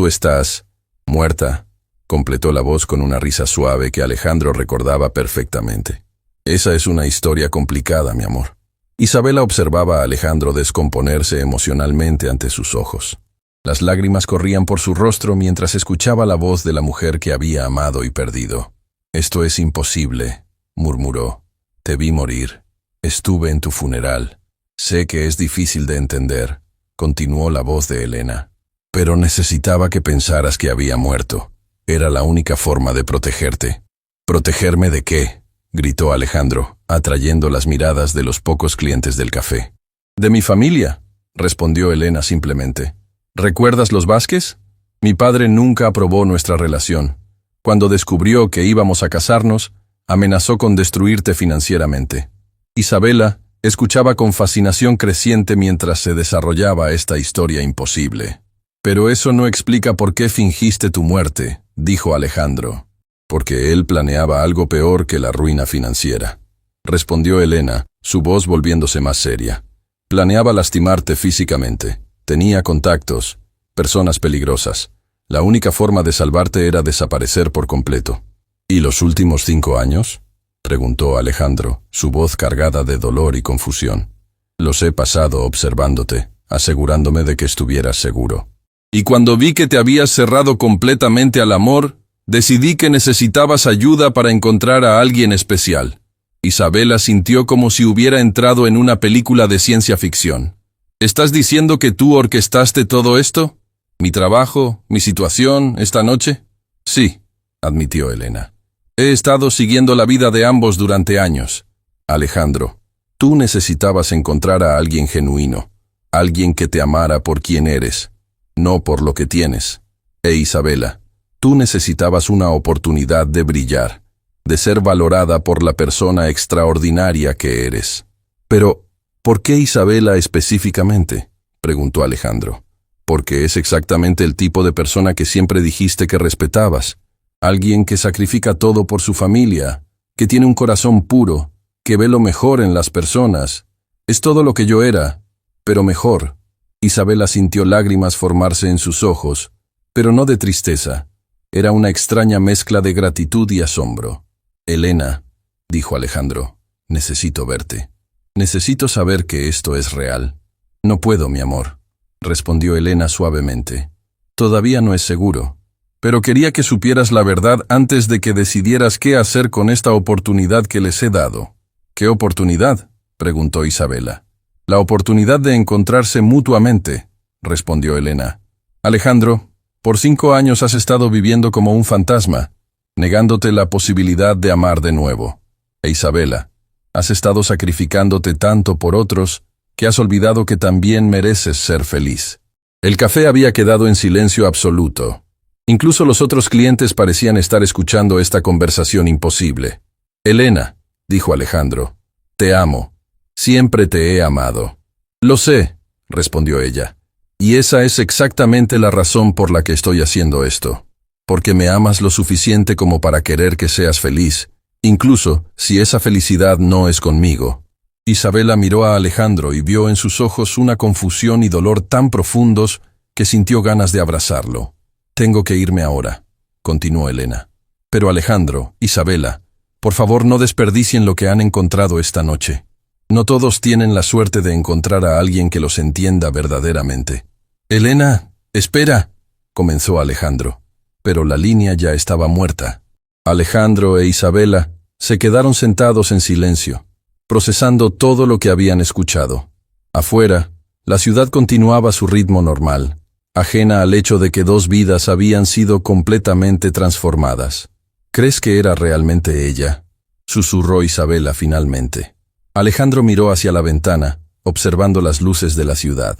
A: estás muerta», completó la voz con una risa suave que Alejandro recordaba perfectamente. «Esa es una historia complicada, mi amor». Isabela observaba a Alejandro descomponerse emocionalmente ante sus ojos. Las lágrimas corrían por su rostro mientras escuchaba la voz de la mujer que había amado y perdido. «Esto es imposible», murmuró. «Te vi morir. Estuve en tu funeral. Sé que es difícil de entender», continuó la voz de Elena. «Pero necesitaba que pensaras que había muerto. Era la única forma de protegerte». «¿Protegerme de qué?», gritó Alejandro, atrayendo las miradas de los pocos clientes del café. «De mi familia», respondió Elena simplemente. «¿Recuerdas los Vázquez? Mi padre nunca aprobó nuestra relación. Cuando descubrió que íbamos a casarnos, amenazó con destruirte financieramente». Isabela escuchaba con fascinación creciente mientras se desarrollaba esta historia imposible. «Pero eso no explica por qué fingiste tu muerte», dijo Alejandro. «Porque él planeaba algo peor que la ruina financiera», respondió Elena, su voz volviéndose más seria. «Planeaba lastimarte físicamente. Tenía contactos, personas peligrosas. La única forma de salvarte era desaparecer por completo». «¿Y los últimos 5 años?», preguntó Alejandro, su voz cargada de dolor y confusión. «Los he pasado observándote, asegurándome de que estuvieras seguro. Y cuando vi que te habías cerrado completamente al amor, decidí que necesitabas ayuda para encontrar a alguien especial». Isabela sintió como si hubiera entrado en una película de ciencia ficción. «¿Estás diciendo que tú orquestaste todo esto? ¿Mi trabajo, mi situación, esta noche?» «Sí», admitió Elena. «He estado siguiendo la vida de ambos durante años. Alejandro, tú necesitabas encontrar a alguien genuino, alguien que te amara por quien eres, no por lo que tienes. E Isabela, tú necesitabas una oportunidad de brillar, de ser valorada por la persona extraordinaria que eres». «Pero, ¿por qué Isabela específicamente?», preguntó Alejandro. «Porque es exactamente el tipo de persona que siempre dijiste que respetabas. Alguien que sacrifica todo por su familia, que tiene un corazón puro, que ve lo mejor en las personas. Es todo lo que yo era, pero mejor». Isabela sintió lágrimas formarse en sus ojos, pero no de tristeza. Era una extraña mezcla de gratitud y asombro. «Elena», dijo Alejandro, «necesito verte. Necesito saber que esto es real». «No puedo, mi amor», respondió Elena suavemente. «Todavía no es seguro. Pero quería que supieras la verdad antes de que decidieras qué hacer con esta oportunidad que les he dado». «¿Qué oportunidad?», preguntó Isabela. «La oportunidad de encontrarse mutuamente», respondió Elena. «Alejandro, por 5 años has estado viviendo como un fantasma, negándote la posibilidad de amar de nuevo. E Isabela, has estado sacrificándote tanto por otros que has olvidado que también mereces ser feliz». El café había quedado en silencio absoluto. Incluso los otros clientes parecían estar escuchando esta conversación imposible. «Elena», dijo Alejandro, «te amo. Siempre te he amado». «Lo sé», respondió ella. Y esa es exactamente la razón por la que estoy haciendo esto. Porque me amas lo suficiente como para querer que seas feliz, incluso si esa felicidad no es conmigo. Isabela miró a Alejandro y vio en sus ojos una confusión y dolor tan profundos que sintió ganas de abrazarlo. Tengo que irme ahora, continuó Elena. Pero Alejandro, Isabela, por favor no desperdicien lo que han encontrado esta noche. No todos tienen la suerte de encontrar a alguien que los entienda verdaderamente. Elena, espera, comenzó Alejandro, pero la línea ya estaba muerta. Alejandro e Isabela se quedaron sentados en silencio, procesando todo lo que habían escuchado. Afuera, la ciudad continuaba su ritmo normal, ajena al hecho de que dos vidas habían sido completamente transformadas. ¿Crees que era realmente ella?, susurró Isabela finalmente. Alejandro miró hacia la ventana, observando las luces de la ciudad.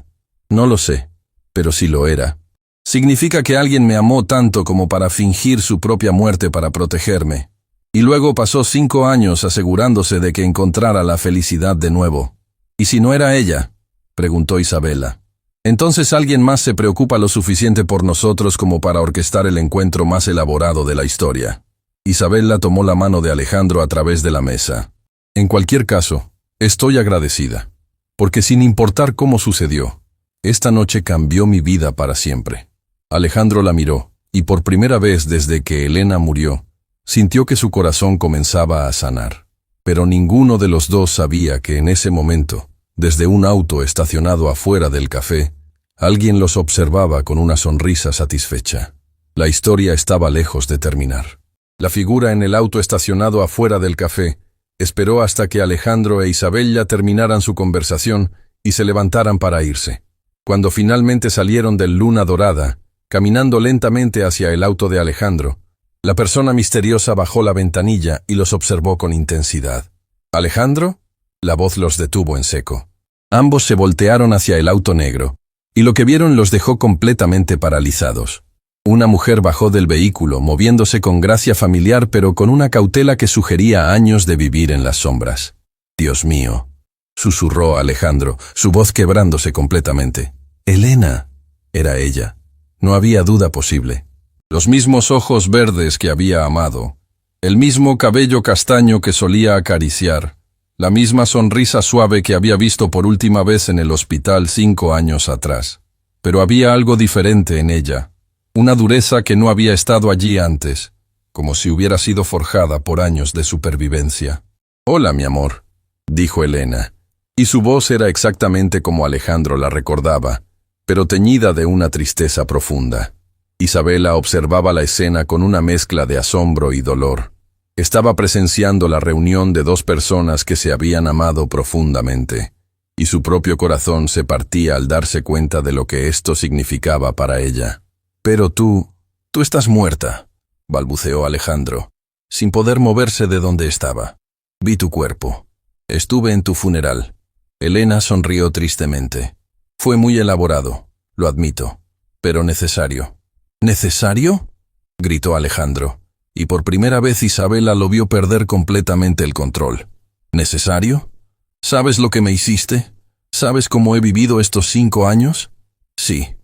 A: No lo sé, pero sí lo era. Significa que alguien me amó tanto como para fingir su propia muerte para protegerme. Y luego pasó 5 años asegurándose de que encontrara la felicidad de nuevo. ¿Y si no era ella?, preguntó Isabela. Entonces alguien más se preocupa lo suficiente por nosotros como para orquestar el encuentro más elaborado de la historia. Isabela tomó la mano de Alejandro a través de la mesa. En cualquier caso, estoy agradecida, porque sin importar cómo sucedió, esta noche cambió mi vida para siempre. Alejandro la miró, y por primera vez desde que Elena murió, sintió que su corazón comenzaba a sanar. Pero ninguno de los dos sabía que en ese momento, desde un auto estacionado afuera del café, alguien los observaba con una sonrisa satisfecha. La historia estaba lejos de terminar. La figura en el auto estacionado afuera del café esperó hasta que Alejandro e Isabela terminaran su conversación y se levantaran para irse. Cuando finalmente salieron del Luna Dorada, caminando lentamente hacia el auto de Alejandro, la persona misteriosa bajó la ventanilla y los observó con intensidad. ¿Alejandro? La voz los detuvo en seco. Ambos se voltearon hacia el auto negro, y lo que vieron los dejó completamente paralizados. Una mujer bajó del vehículo, moviéndose con gracia familiar pero con una cautela que sugería años de vivir en las sombras. «Dios mío», susurró Alejandro, su voz quebrándose completamente. «Elena», era ella. No había duda posible. Los mismos ojos verdes que había amado, el mismo cabello castaño que solía acariciar, la misma sonrisa suave que había visto por última vez en el hospital 5 años atrás. Pero había algo diferente en ella. Una dureza que no había estado allí antes, como si hubiera sido forjada por años de supervivencia. «Hola, mi amor», dijo Elena, y su voz era exactamente como Alejandro la recordaba, pero teñida de una tristeza profunda. Isabela observaba la escena con una mezcla de asombro y dolor. Estaba presenciando la reunión de dos personas que se habían amado profundamente, y su propio corazón se partía al darse cuenta de lo que esto significaba para ella. «Pero tú estás muerta», balbuceó Alejandro, sin poder moverse de donde estaba. «Vi tu cuerpo. Estuve en tu funeral». Elena sonrió tristemente. «Fue muy elaborado, lo admito, pero necesario». «¿Necesario?», gritó Alejandro, y por primera vez Isabela lo vio perder completamente el control. «¿Necesario? ¿Sabes lo que me hiciste? ¿Sabes cómo he vivido estos 5 años?» «Sí»,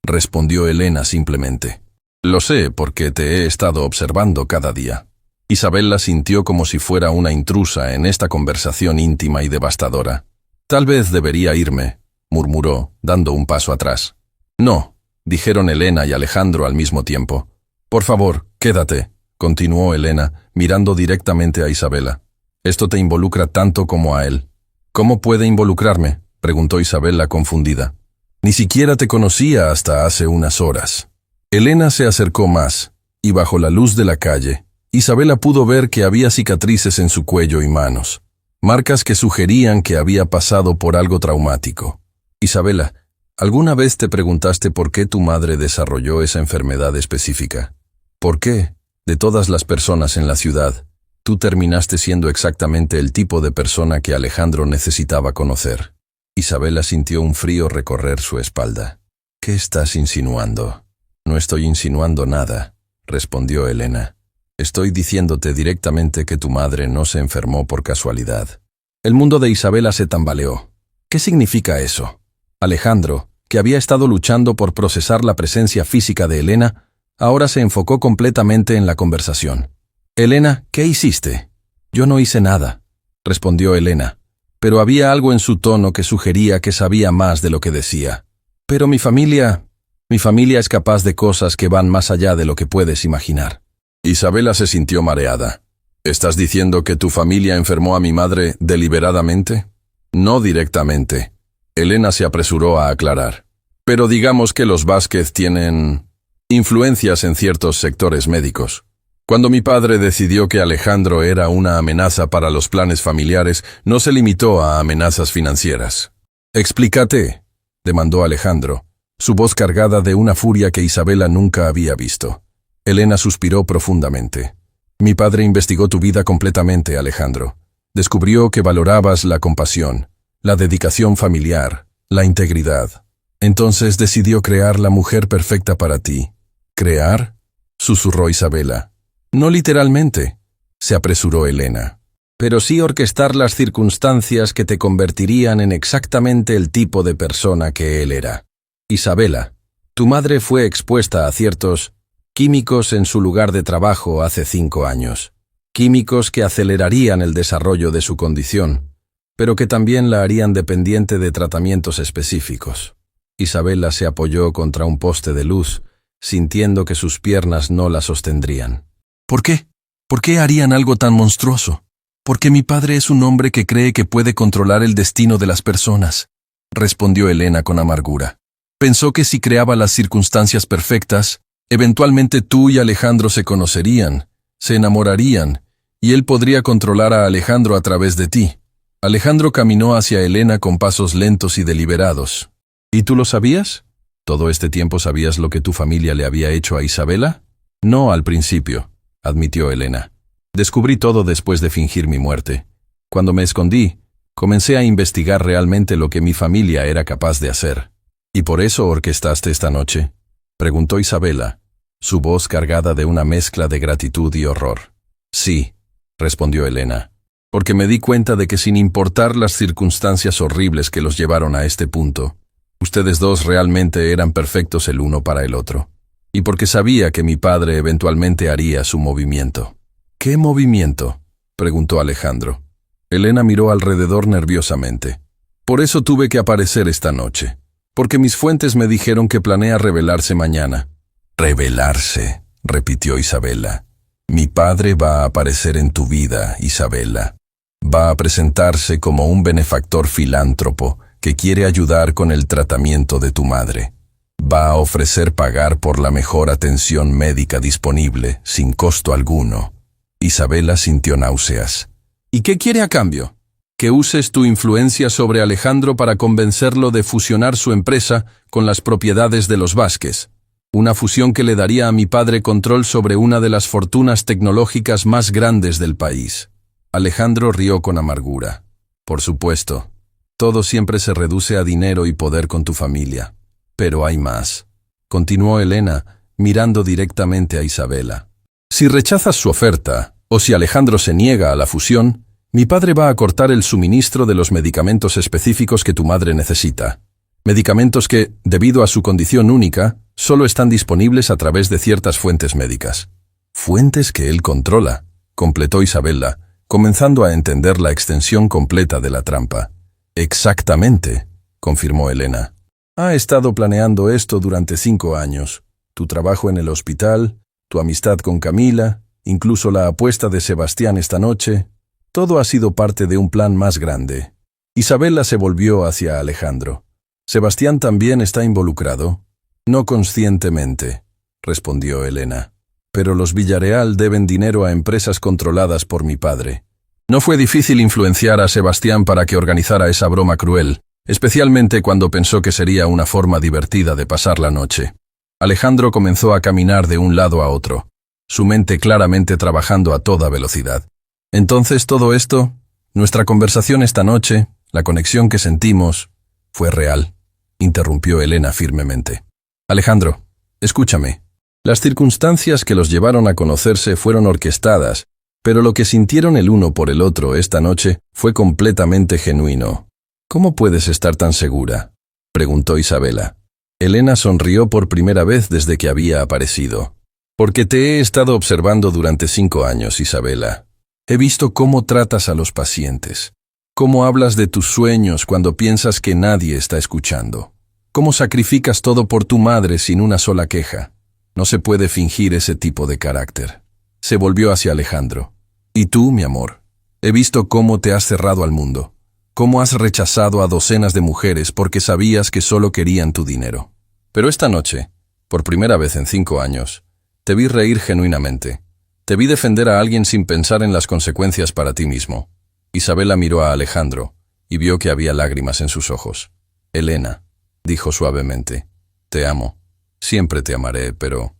A: respondió Elena simplemente. «Lo sé porque te he estado observando cada día». Isabela sintió como si fuera una intrusa en esta conversación íntima y devastadora. «Tal vez debería irme», murmuró, dando un paso atrás. «No», dijeron Elena y Alejandro al mismo tiempo. «Por favor, quédate», continuó Elena, mirando directamente a Isabela. «Esto te involucra tanto como a él». «¿Cómo puede involucrarme?», preguntó Isabela confundida. «Ni siquiera te conocía hasta hace unas horas». Elena se acercó más, y bajo la luz de la calle, Isabela pudo ver que había cicatrices en su cuello y manos, marcas que sugerían que había pasado por algo traumático. «Isabela, ¿alguna vez te preguntaste por qué tu madre desarrolló esa enfermedad específica? ¿Por qué, de todas las personas en la ciudad, tú terminaste siendo exactamente el tipo de persona que Alejandro necesitaba conocer?» Isabela sintió un frío recorrer su espalda. «¿Qué estás insinuando?» «No estoy insinuando nada», respondió Elena. «Estoy diciéndote directamente que tu madre no se enfermó por casualidad». El mundo de Isabela se tambaleó. «¿Qué significa eso?» «Alejandro», que había estado luchando por procesar la presencia física de Elena, ahora se enfocó completamente en la conversación. «Elena, ¿qué hiciste?» «Yo no hice nada», respondió Elena, pero había algo en su tono que sugería que sabía más de lo que decía. «Pero mi familia es capaz de cosas que van más allá de lo que puedes imaginar». Isabela se sintió mareada. «¿Estás diciendo que tu familia enfermó a mi madre deliberadamente?» «No directamente». Elena se apresuró a aclarar. «Pero digamos que los Vázquez tienen influencias en ciertos sectores médicos. Cuando mi padre decidió que Alejandro era una amenaza para los planes familiares, no se limitó a amenazas financieras». «Explícate», demandó Alejandro, su voz cargada de una furia que Isabela nunca había visto. Elena suspiró profundamente. «Mi padre investigó tu vida completamente, Alejandro. Descubrió que valorabas la compasión, la dedicación familiar, la integridad. Entonces decidió crear la mujer perfecta para ti». «¿Crear?», susurró Isabela. «No literalmente», se apresuró Elena. «Pero sí orquestar las circunstancias que te convertirían en exactamente el tipo de persona que él era. Isabela, tu madre fue expuesta a ciertos químicos en su lugar de trabajo hace 5 años. Químicos que acelerarían el desarrollo de su condición, pero que también la harían dependiente de tratamientos específicos». Isabela se apoyó contra un poste de luz, sintiendo que sus piernas no la sostendrían. «¿Por qué? ¿Por qué harían algo tan monstruoso? Porque mi padre es un hombre que cree que puede controlar el destino de las personas», respondió Elena con amargura. «Pensó que si creaba las circunstancias perfectas, eventualmente tú y Alejandro se conocerían, se enamorarían, y él podría controlar a Alejandro a través de ti». Alejandro caminó hacia Elena con pasos lentos y deliberados. «¿Y tú lo sabías? ¿Todo este tiempo sabías lo que tu familia le había hecho a Isabela?» «No al principio», admitió Elena. «Descubrí todo después de fingir mi muerte. Cuando me escondí, comencé a investigar realmente lo que mi familia era capaz de hacer». «¿Y por eso orquestaste esta noche?», preguntó Isabela, su voz cargada de una mezcla de gratitud y horror. «Sí», respondió Elena, «porque me di cuenta de que sin importar las circunstancias horribles que los llevaron a este punto, ustedes dos realmente eran perfectos el uno para el otro. Y porque sabía que mi padre eventualmente haría su movimiento». «¿Qué movimiento?», preguntó Alejandro. Elena miró alrededor nerviosamente. «Por eso tuve que aparecer esta noche. Porque mis fuentes me dijeron que planea rebelarse mañana». «Rebelarse», repitió Isabela. «Mi padre va a aparecer en tu vida, Isabela. Va a presentarse como un benefactor filántropo que quiere ayudar con el tratamiento de tu madre. Va a ofrecer pagar por la mejor atención médica disponible, sin costo alguno». Isabela sintió náuseas. «¿Y qué quiere a cambio?». «Que uses tu influencia sobre Alejandro para convencerlo de fusionar su empresa con las propiedades de los Vázquez. Una fusión que le daría a mi padre control sobre una de las fortunas tecnológicas más grandes del país». Alejandro rió con amargura. «Por supuesto. Todo siempre se reduce a dinero y poder con tu familia. Pero hay más», continuó Elena, mirando directamente a Isabela. «Si rechazas su oferta, o si Alejandro se niega a la fusión, mi padre va a cortar el suministro de los medicamentos específicos que tu madre necesita. Medicamentos que, debido a su condición única, solo están disponibles a través de ciertas fuentes médicas». «Fuentes que él controla», completó Isabela, comenzando a entender la extensión completa de la trampa. «Exactamente», confirmó Elena. «Ha estado planeando esto durante 5 años. Tu trabajo en el hospital, tu amistad con Camila, incluso la apuesta de Sebastián esta noche. Todo ha sido parte de un plan más grande». Isabela se volvió hacia Alejandro. «¿Sebastián también está involucrado?» «No conscientemente», respondió Elena. «Pero los Villarreal deben dinero a empresas controladas por mi padre. No fue difícil influenciar a Sebastián para que organizara esa broma cruel, especialmente cuando pensó que sería una forma divertida de pasar la noche». Alejandro comenzó a caminar de un lado a otro, su mente claramente trabajando a toda velocidad. «Entonces todo esto, nuestra conversación esta noche, la conexión que sentimos, fue real», interrumpió Elena firmemente. «Alejandro, escúchame. Las circunstancias que los llevaron a conocerse fueron orquestadas, pero lo que sintieron el uno por el otro esta noche fue completamente genuino. ¿Cómo puedes estar tan segura?». preguntó Isabela. Elena sonrió por primera vez desde que había aparecido. Porque te he estado observando durante 5 años, Isabela. He visto cómo tratas a los pacientes, cómo hablas de tus sueños cuando piensas que nadie está escuchando, cómo sacrificas todo por tu madre sin una sola queja. No se puede fingir ese tipo de carácter. Se volvió hacia Alejandro. Y tú, mi amor, he visto cómo te has cerrado al mundo, cómo has rechazado a docenas de mujeres porque sabías que solo querían tu dinero. Pero esta noche, por primera vez en 5 años, te vi reír genuinamente. Te vi defender a alguien sin pensar en las consecuencias para ti mismo. Isabela miró a Alejandro y vio que había lágrimas en sus ojos. Elena, dijo suavemente, te amo. Siempre te amaré, pero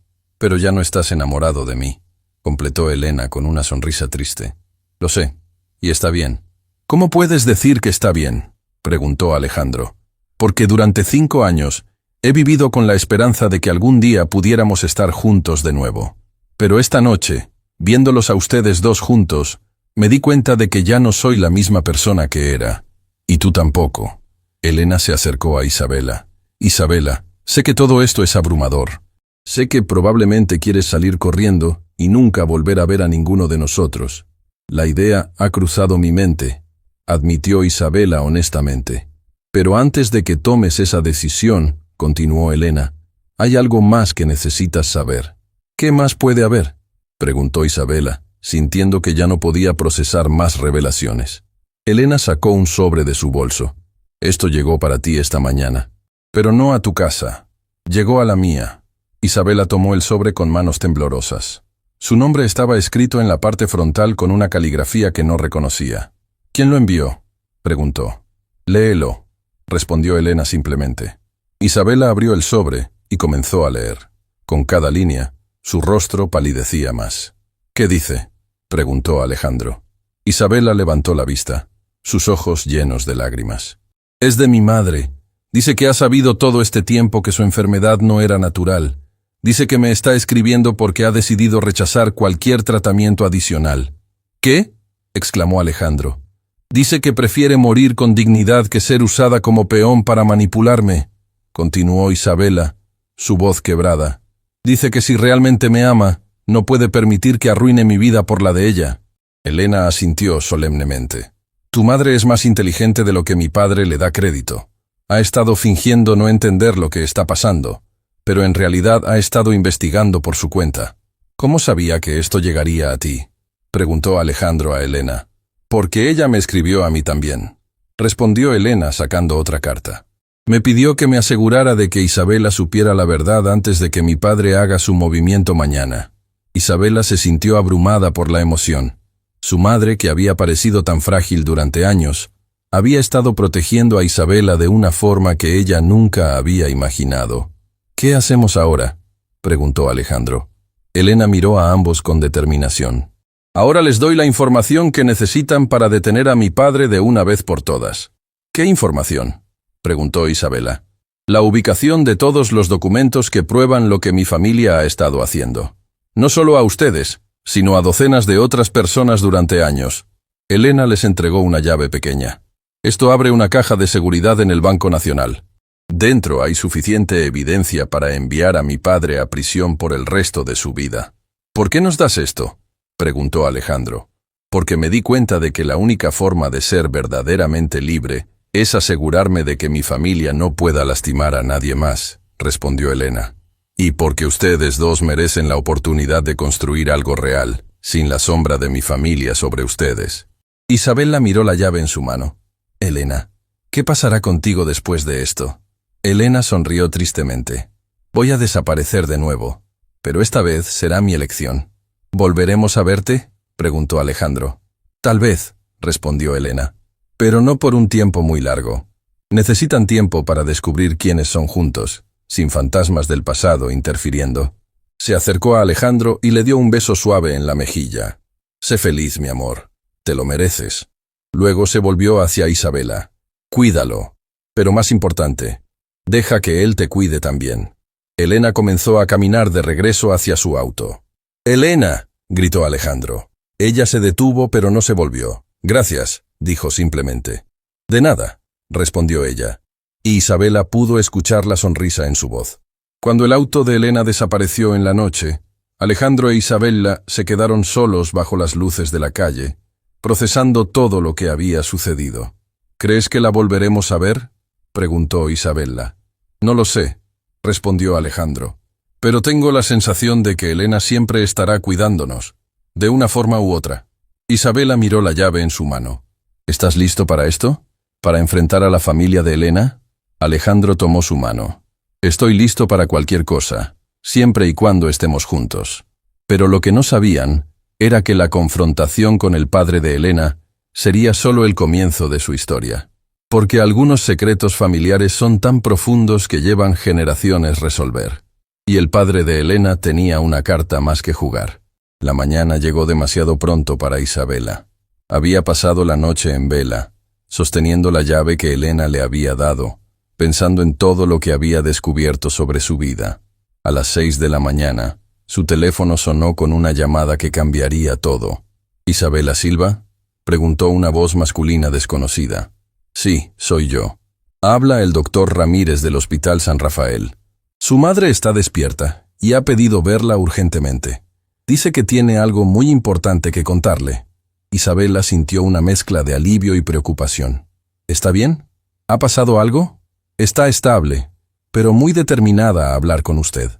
A: ya no estás enamorado de mí, completó Elena con una sonrisa triste. Lo sé, y está bien. ¿Cómo puedes decir que está bien?, preguntó Alejandro. Porque durante 5 años he vivido con la esperanza de que algún día pudiéramos estar juntos de nuevo. Pero esta noche, viéndolos a ustedes dos juntos, me di cuenta de que ya no soy la misma persona que era. Y tú tampoco. Elena se acercó a Isabela. Isabela, sé que todo esto es abrumador. Sé que probablemente quieres salir corriendo y nunca volver a ver a ninguno de nosotros. La idea ha cruzado mi mente, admitió Isabela honestamente. Pero antes de que tomes esa decisión, continuó Elena, hay algo más que necesitas saber. ¿Qué más puede haber?, preguntó Isabela, sintiendo que ya no podía procesar más revelaciones. Elena sacó un sobre de su bolso. Esto llegó para ti esta mañana. Pero no a tu casa. Llegó a la mía. Isabela tomó el sobre con manos temblorosas. Su nombre estaba escrito en la parte frontal con una caligrafía que no reconocía. ¿Quién lo envió?, preguntó. Léelo, respondió Elena simplemente. Isabela abrió el sobre y comenzó a leer. Con cada línea, su rostro palidecía más. ¿Qué dice?, preguntó Alejandro. Isabela levantó la vista, sus ojos llenos de lágrimas. Es de mi madre. Dice que ha sabido todo este tiempo que su enfermedad no era natural. Dice que me está escribiendo porque ha decidido rechazar cualquier tratamiento adicional. ¿Qué?, exclamó Alejandro. Dice que prefiere morir con dignidad que ser usada como peón para manipularme, continuó Isabela, su voz quebrada. Dice que si realmente me ama, no puede permitir que arruine mi vida por la de ella. Elena asintió solemnemente. Tu madre es más inteligente de lo que mi padre le da crédito. Ha estado fingiendo no entender lo que está pasando, pero en realidad ha estado investigando por su cuenta. ¿Cómo sabía que esto llegaría a ti?, preguntó Alejandro a Elena. Porque ella me escribió a mí también, respondió Elena sacando otra carta. Me pidió que me asegurara de que Isabela supiera la verdad antes de que mi padre haga su movimiento mañana. Isabela se sintió abrumada por la emoción. Su madre, que había parecido tan frágil durante años, había estado protegiendo a Isabela de una forma que ella nunca había imaginado. ¿Qué hacemos ahora?, preguntó Alejandro. Elena miró a ambos con determinación. Ahora les doy la información que necesitan para detener a mi padre de una vez por todas. ¿Qué información?, preguntó Isabela. La ubicación de todos los documentos que prueban lo que mi familia ha estado haciendo. No solo a ustedes, sino a docenas de otras personas durante años. Elena les entregó una llave pequeña. Esto abre una caja de seguridad en el Banco Nacional. Dentro hay suficiente evidencia para enviar a mi padre a prisión por el resto de su vida. ¿Por qué nos das esto?, preguntó Alejandro. Porque me di cuenta de que la única forma de ser verdaderamente libre es asegurarme de que mi familia no pueda lastimar a nadie más, respondió Elena. Y porque ustedes dos merecen la oportunidad de construir algo real, sin la sombra de mi familia sobre ustedes. Isabela miró la llave en su mano. Elena, ¿qué pasará contigo después de esto? Elena sonrió tristemente. Voy a desaparecer de nuevo, pero esta vez será mi elección. ¿Volveremos a verte?, preguntó Alejandro. Tal vez, respondió Elena, pero no por un tiempo muy largo. Necesitan tiempo para descubrir quiénes son juntos, sin fantasmas del pasado interfiriendo. Se acercó a Alejandro y le dio un beso suave en la mejilla. Sé feliz, mi amor. Te lo mereces. Luego se volvió hacia Isabela. Cuídalo. Pero más importante, deja que él te cuide también. Elena comenzó a caminar de regreso hacia su auto. ¡Elena!, gritó Alejandro. Ella se detuvo pero no se volvió. Gracias, dijo simplemente. De nada, respondió ella. y Isabela pudo escuchar la sonrisa en su voz. Cuando el auto de Elena desapareció en la noche, Alejandro e Isabela se quedaron solos bajo las luces de la calle, procesando todo lo que había sucedido. ¿Crees que la volveremos a ver?, preguntó Isabela. No lo sé, respondió Alejandro, pero tengo la sensación de que Elena siempre estará cuidándonos, de una forma u otra. Isabela miró la llave en su mano. ¿Estás listo para esto? ¿Para enfrentar a la familia de Elena? Alejandro tomó su mano. Estoy listo para cualquier cosa, siempre y cuando estemos juntos. Pero lo que no sabían era que la confrontación con el padre de Elena sería solo el comienzo de su historia. Porque algunos secretos familiares son tan profundos que llevan generaciones resolver. Y el padre de Elena tenía una carta más que jugar. La mañana llegó demasiado pronto para Isabela. Había pasado la noche en vela, sosteniendo la llave que Elena le había dado, pensando en todo lo que había descubierto sobre su vida. A las 6 de la mañana, su teléfono sonó con una llamada que cambiaría todo. ¿Isabela Silva?, preguntó una voz masculina desconocida. Sí, soy yo. Habla el doctor Ramírez del Hospital San Rafael. Su madre está despierta y ha pedido verla urgentemente. Dice que tiene algo muy importante que contarle. Isabela sintió una mezcla de alivio y preocupación. ¿Está bien? ¿Ha pasado algo? Está estable, pero muy determinada a hablar con usted.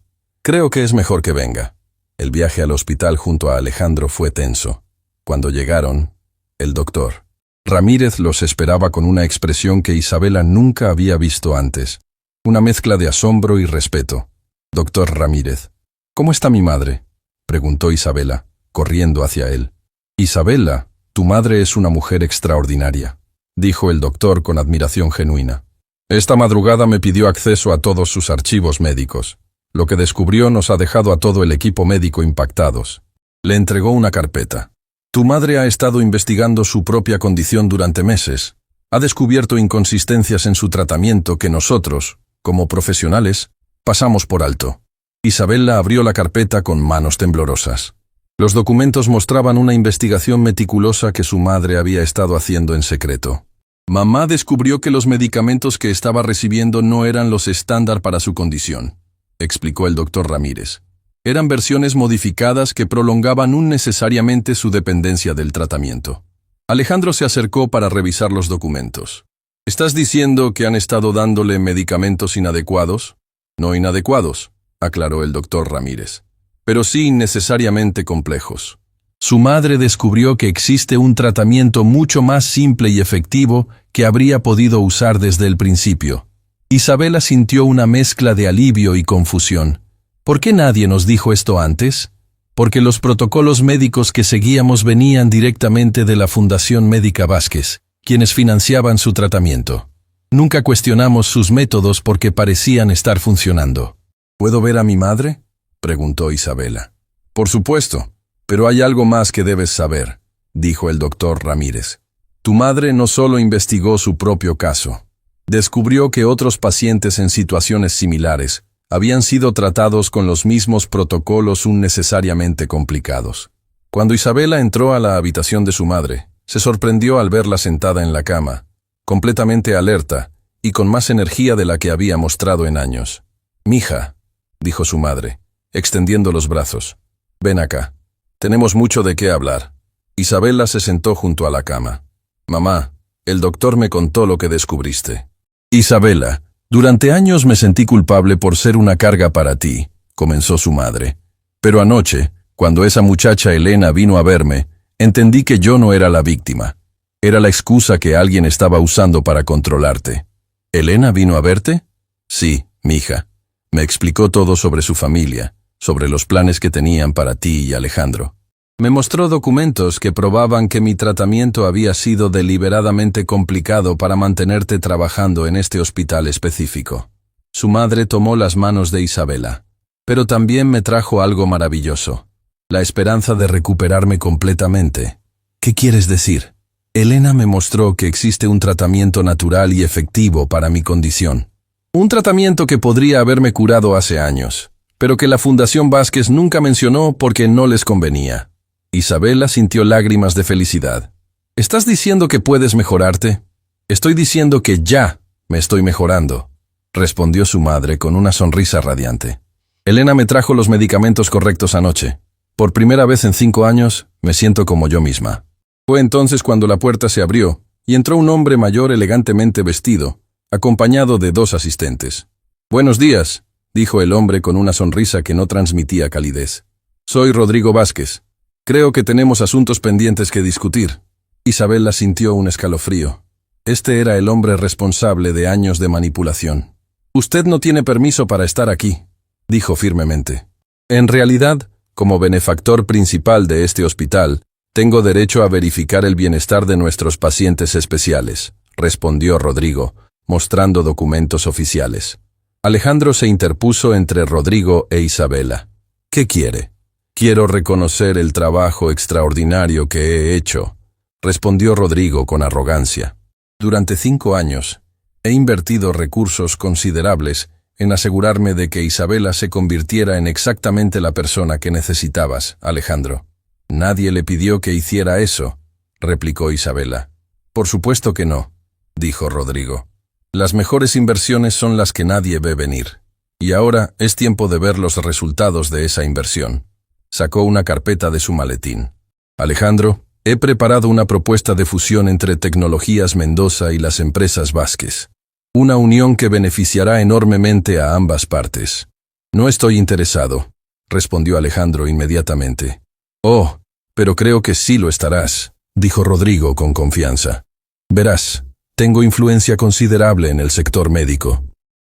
A: Creo que es mejor que venga. El viaje al hospital junto a Alejandro fue tenso. Cuando llegaron, el doctor Ramírez los esperaba con una expresión que Isabela nunca había visto antes. Una mezcla de asombro y respeto. Doctor Ramírez, ¿cómo está mi madre?, preguntó Isabela, corriendo hacia él. Isabela, tu madre es una mujer extraordinaria, dijo el doctor con admiración genuina. Esta madrugada me pidió acceso a todos sus archivos médicos. Lo que descubrió nos ha dejado a todo el equipo médico impactados. Le entregó una carpeta. Tu madre ha estado investigando su propia condición durante meses. Ha descubierto inconsistencias en su tratamiento que nosotros, como profesionales, pasamos por alto. Isabela abrió la carpeta con manos temblorosas. Los documentos mostraban una investigación meticulosa que su madre había estado haciendo en secreto. Mamá descubrió que los medicamentos que estaba recibiendo no eran los estándar para su condición, explicó el doctor Ramírez. Eran versiones modificadas que prolongaban innecesariamente su dependencia del tratamiento. Alejandro se acercó para revisar los documentos. ¿Estás diciendo que han estado dándole medicamentos inadecuados? No inadecuados, aclaró el doctor Ramírez, pero sí innecesariamente complejos. Su madre descubrió que existe un tratamiento mucho más simple y efectivo que habría podido usar desde el principio. Isabela sintió una mezcla de alivio y confusión. ¿Por qué nadie nos dijo esto antes? Porque los protocolos médicos que seguíamos venían directamente de la Fundación Médica Vázquez, quienes financiaban su tratamiento. Nunca cuestionamos sus métodos porque parecían estar funcionando. ¿Puedo ver a mi madre?, preguntó Isabela. Por supuesto, pero hay algo más que debes saber, dijo el doctor Ramírez. Tu madre no solo investigó su propio caso. Descubrió que otros pacientes en situaciones similares habían sido tratados con los mismos protocolos innecesariamente complicados. Cuando Isabela entró a la habitación de su madre, se sorprendió al verla sentada en la cama, completamente alerta y con más energía de la que había mostrado en años. «Mija», dijo su madre, extendiendo los brazos. «Ven acá. Tenemos mucho de qué hablar». Isabela se sentó junto a la cama. «Mamá, el doctor me contó lo que descubriste». «Isabela, durante años me sentí culpable por ser una carga para ti», comenzó su madre. «Pero anoche, cuando esa muchacha Elena vino a verme, entendí que yo no era la víctima. Era la excusa que alguien estaba usando para controlarte». «¿Elena vino a verte?» «Sí, mija. Me explicó todo sobre su familia, sobre los planes que tenían para ti y Alejandro. Me mostró documentos que probaban que mi tratamiento había sido deliberadamente complicado para mantenerte trabajando en este hospital específico». Su madre tomó las manos de Isabela. «Pero también me trajo algo maravilloso. La esperanza de recuperarme completamente». «¿Qué quieres decir?» «Elena me mostró que existe un tratamiento natural y efectivo para mi condición. Un tratamiento que podría haberme curado hace años, pero que la Fundación Vázquez nunca mencionó porque no les convenía». Isabela sintió lágrimas de felicidad. «¿Estás diciendo que puedes mejorarte?» «Estoy diciendo que ya Me estoy mejorando, respondió su madre con una sonrisa radiante. Elena me trajo los medicamentos correctos anoche. Por primera vez en 5 años, me siento como yo misma. Fue entonces cuando la puerta se abrió y entró un hombre mayor elegantemente vestido, acompañado de 2 asistentes. «Buenos días», dijo el hombre con una sonrisa que no transmitía calidez. «Soy Rodrigo Vázquez. Creo que tenemos asuntos pendientes que discutir». Isabela sintió un escalofrío. Este era el hombre responsable de años de manipulación. «Usted no tiene permiso para estar aquí», dijo firmemente. «En realidad, como benefactor principal de este hospital, tengo derecho a verificar el bienestar de nuestros pacientes especiales», respondió Rodrigo, mostrando documentos oficiales. Alejandro se interpuso entre Rodrigo e Isabela. «¿Qué quiere?» «Quiero reconocer el trabajo extraordinario que he hecho», respondió Rodrigo con arrogancia. «Durante 5 años, he invertido recursos considerables en asegurarme de que Isabela se convirtiera en exactamente la persona que necesitabas, Alejandro». «Nadie le pidió que hiciera eso», replicó Isabela. «Por supuesto que no», dijo Rodrigo. «Las mejores inversiones son las que nadie ve venir. Y ahora es tiempo de ver los resultados de esa inversión». Sacó una carpeta de su maletín. «Alejandro, he preparado una propuesta de fusión entre Tecnologías Mendoza y las empresas Vázquez. Una unión que beneficiará enormemente a ambas partes». «No estoy interesado», respondió Alejandro inmediatamente. «Oh, pero creo que sí lo estarás», dijo Rodrigo con confianza. «Verás, tengo influencia considerable en el sector médico.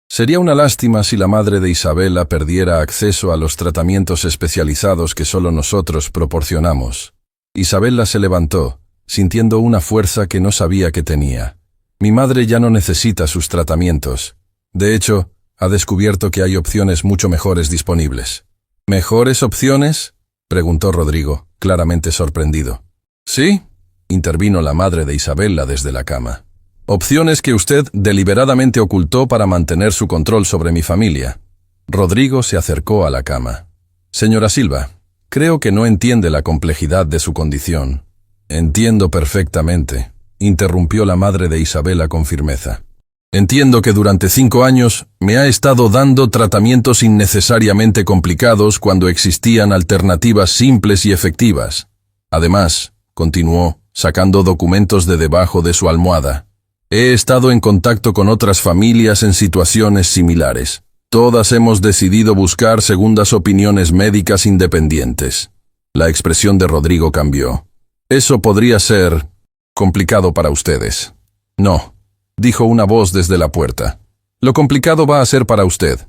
A: Sería una lástima si la madre de Isabela perdiera acceso a los tratamientos especializados que solo nosotros proporcionamos». Isabela se levantó, sintiendo una fuerza que no sabía que tenía. «Mi madre ya no necesita sus tratamientos. De hecho, ha descubierto que hay opciones mucho mejores disponibles». «¿Mejores opciones?», preguntó Rodrigo, claramente sorprendido. «Sí», intervino la madre de Isabela desde la cama. «Opciones que usted deliberadamente ocultó para mantener su control sobre mi familia». Rodrigo se acercó a la cama. «Señora Silva, creo que no entiende la complejidad de su condición». «Entiendo perfectamente», interrumpió la madre de Isabela con firmeza. «Entiendo que durante 5 años me ha estado dando tratamientos innecesariamente complicados cuando existían alternativas simples y efectivas. Además», continuó, sacando documentos de debajo de su almohada, «he estado en contacto con otras familias en situaciones similares. Todas hemos decidido buscar segundas opiniones médicas independientes». La expresión de Rodrigo cambió. «Eso podría ser complicado para ustedes». «No», dijo una voz desde la puerta. «Lo complicado va a ser para usted».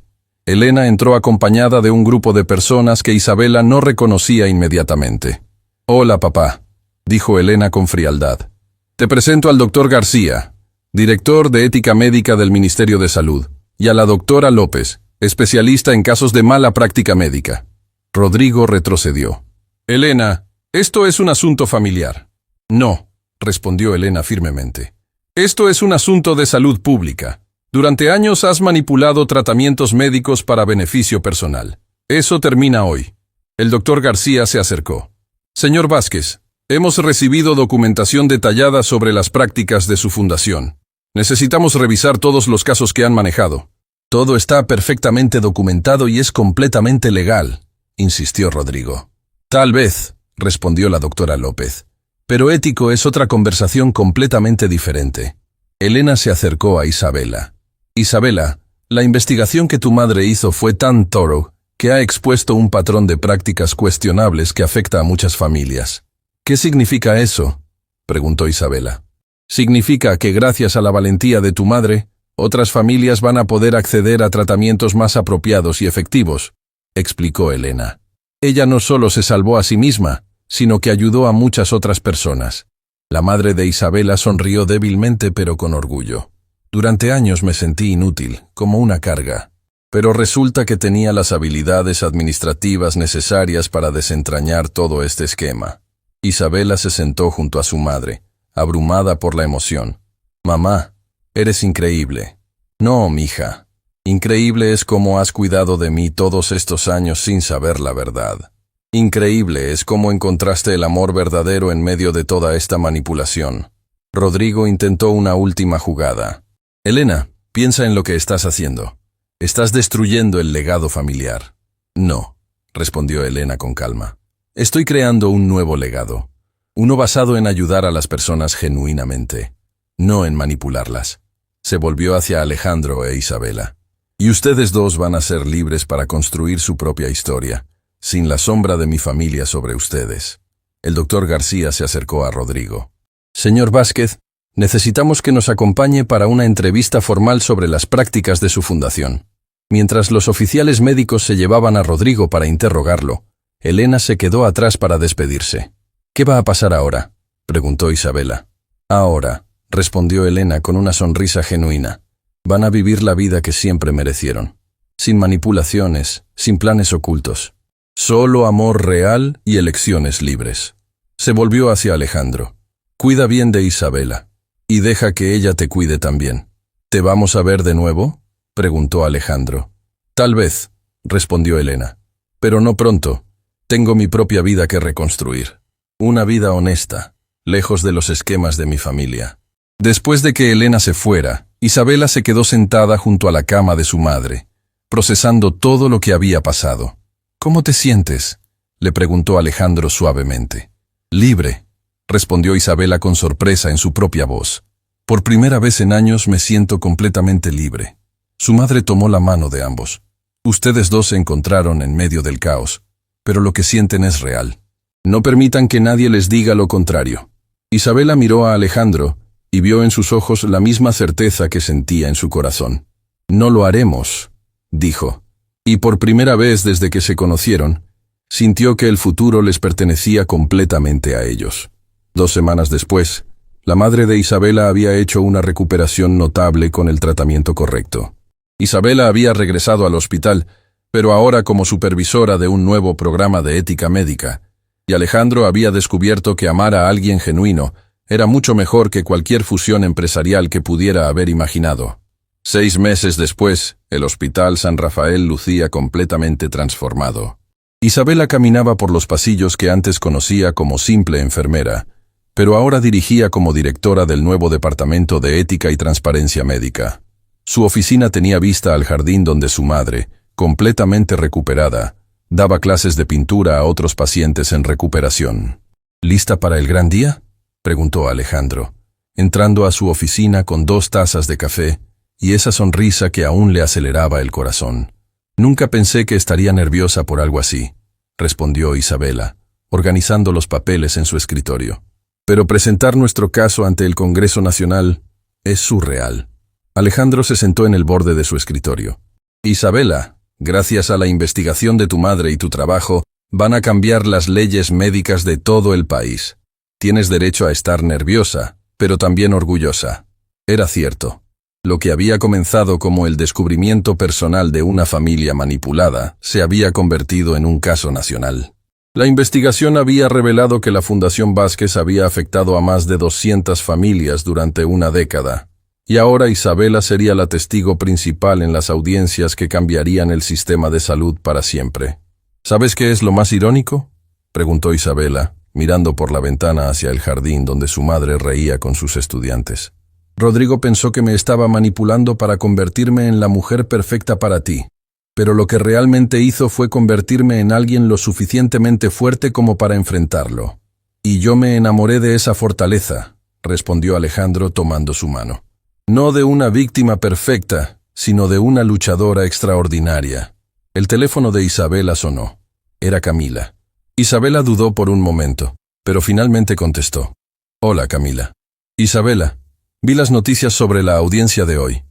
A: Elena entró acompañada de un grupo de personas que Isabela no reconocía inmediatamente. «Hola, papá», dijo Elena con frialdad. «Te presento al doctor García, director de Ética Médica del Ministerio de Salud, y a la doctora López, especialista en casos de mala práctica médica». Rodrigo retrocedió. «Elena, esto es un asunto familiar». «No», respondió Elena firmemente. «Esto es un asunto de salud pública. Durante años has manipulado tratamientos médicos para beneficio personal. Eso termina hoy». El doctor García se acercó. «Señor Vázquez, hemos recibido documentación detallada sobre las prácticas de su fundación. Necesitamos revisar todos los casos que han manejado». «Todo está perfectamente documentado y es completamente legal», insistió Rodrigo. «Tal vez», respondió la doctora López. «Pero ético es otra conversación completamente diferente». Elena se acercó a Isabela. «Isabela, la investigación que tu madre hizo fue tan thorough que ha expuesto un patrón de prácticas cuestionables que afecta a muchas familias». «¿Qué significa eso?», preguntó Isabela. «Significa que gracias a la valentía de tu madre, otras familias van a poder acceder a tratamientos más apropiados y efectivos», explicó Elena. «Ella no solo se salvó a sí misma, sino que ayudó a muchas otras personas». La madre de Isabela sonrió débilmente pero con orgullo. «Durante años me sentí inútil, como una carga. Pero resulta que tenía las habilidades administrativas necesarias para desentrañar todo este esquema». Isabela se sentó junto a su madre, abrumada por la emoción. «Mamá, eres increíble». «No, mija. Increíble es cómo has cuidado de mí todos estos años sin saber la verdad. Increíble es cómo encontraste el amor verdadero en medio de toda esta manipulación». Rodrigo intentó una última jugada. «Elena, Piensa en lo que estás haciendo. Estás destruyendo el legado familiar. No, respondió Elena con calma. Estoy creando un nuevo legado. Uno basado en ayudar a las personas genuinamente, no en manipularlas. Se volvió hacia Alejandro e Isabela. Y ustedes dos van a ser libres para construir su propia historia, sin la sombra de mi familia sobre ustedes. El doctor García se acercó a Rodrigo. Señor Vázquez, necesitamos que nos acompañe para una entrevista formal sobre las prácticas de su fundación. Mientras los oficiales médicos se llevaban a Rodrigo para interrogarlo, Elena se quedó atrás para despedirse. ¿Qué va a pasar ahora?, preguntó Isabela. Ahora, respondió Elena con una sonrisa genuina. Van a vivir la vida que siempre merecieron. Sin manipulaciones, sin planes ocultos. Solo amor real y elecciones libres. Se volvió hacia Alejandro. Cuida bien de Isabela. Y deja que ella te cuide también. ¿Te vamos a ver de nuevo?, preguntó Alejandro. Tal vez, respondió Elena. Pero no pronto. Tengo mi propia vida que reconstruir. Una vida honesta, lejos de los esquemas de mi familia. Después de que Elena se fuera, Isabela se quedó sentada junto a la cama de su madre, procesando todo lo que había pasado. ¿Cómo te sientes?, le preguntó Alejandro suavemente. Libre, respondió Isabela con sorpresa en su propia voz. Por primera vez en años me siento completamente libre. Su madre tomó la mano de ambos. Ustedes dos se encontraron en medio del caos, pero lo que sienten es real. No permitan que nadie les diga lo contrario. Isabela miró a Alejandro y vio en sus ojos la misma certeza que sentía en su corazón. No lo haremos, dijo. Y por primera vez desde que se conocieron, sintió que el futuro les pertenecía completamente a ellos. 2 semanas después, la madre de Isabela había hecho una recuperación notable con el tratamiento correcto. Isabela había regresado al hospital, pero ahora como supervisora de un nuevo programa de ética médica, y Alejandro había descubierto que amar a alguien genuino era mucho mejor que cualquier fusión empresarial que pudiera haber imaginado. 6 meses después, el Hospital San Rafael lucía completamente transformado. Isabela caminaba por los pasillos que antes conocía como simple enfermera, pero ahora dirigía como directora del nuevo Departamento de Ética y Transparencia Médica. Su oficina tenía vista al jardín donde su madre, completamente recuperada, daba clases de pintura a otros pacientes en recuperación. ¿Lista para el gran día?, preguntó Alejandro, entrando a su oficina con 2 tazas de café y esa sonrisa que aún le aceleraba el corazón. Nunca pensé que estaría nerviosa por algo así, respondió Isabela, organizando los papeles en su escritorio. Pero presentar nuestro caso ante el Congreso Nacional es surreal. Alejandro se sentó en el borde de su escritorio. Isabela, gracias a la investigación de tu madre y tu trabajo, van a cambiar las leyes médicas de todo el país. Tienes derecho a estar nerviosa, pero también orgullosa. Era cierto. Lo que había comenzado como el descubrimiento personal de una familia manipulada se había convertido en un caso nacional. La investigación había revelado que la Fundación Vázquez había afectado a más de 200 familias durante una década. Y ahora Isabela sería la testigo principal en las audiencias que cambiarían el sistema de salud para siempre. ¿Sabes qué es lo más irónico?, preguntó Isabela, mirando por la ventana hacia el jardín donde su madre reía con sus estudiantes. Rodrigo pensó que me estaba manipulando para convertirme en la mujer perfecta para ti, pero lo que realmente hizo fue convertirme en alguien lo suficientemente fuerte como para enfrentarlo. Y yo me enamoré de esa fortaleza, respondió Alejandro tomando su mano. No de una víctima perfecta, sino de una luchadora extraordinaria. El teléfono de Isabela sonó. Era Camila. Isabela dudó por un momento, pero finalmente contestó. Hola, Camila. Isabela, vi las noticias sobre la audiencia de hoy,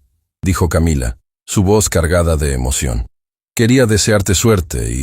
A: dijo Camila, su voz cargada de emoción. Quería desearte suerte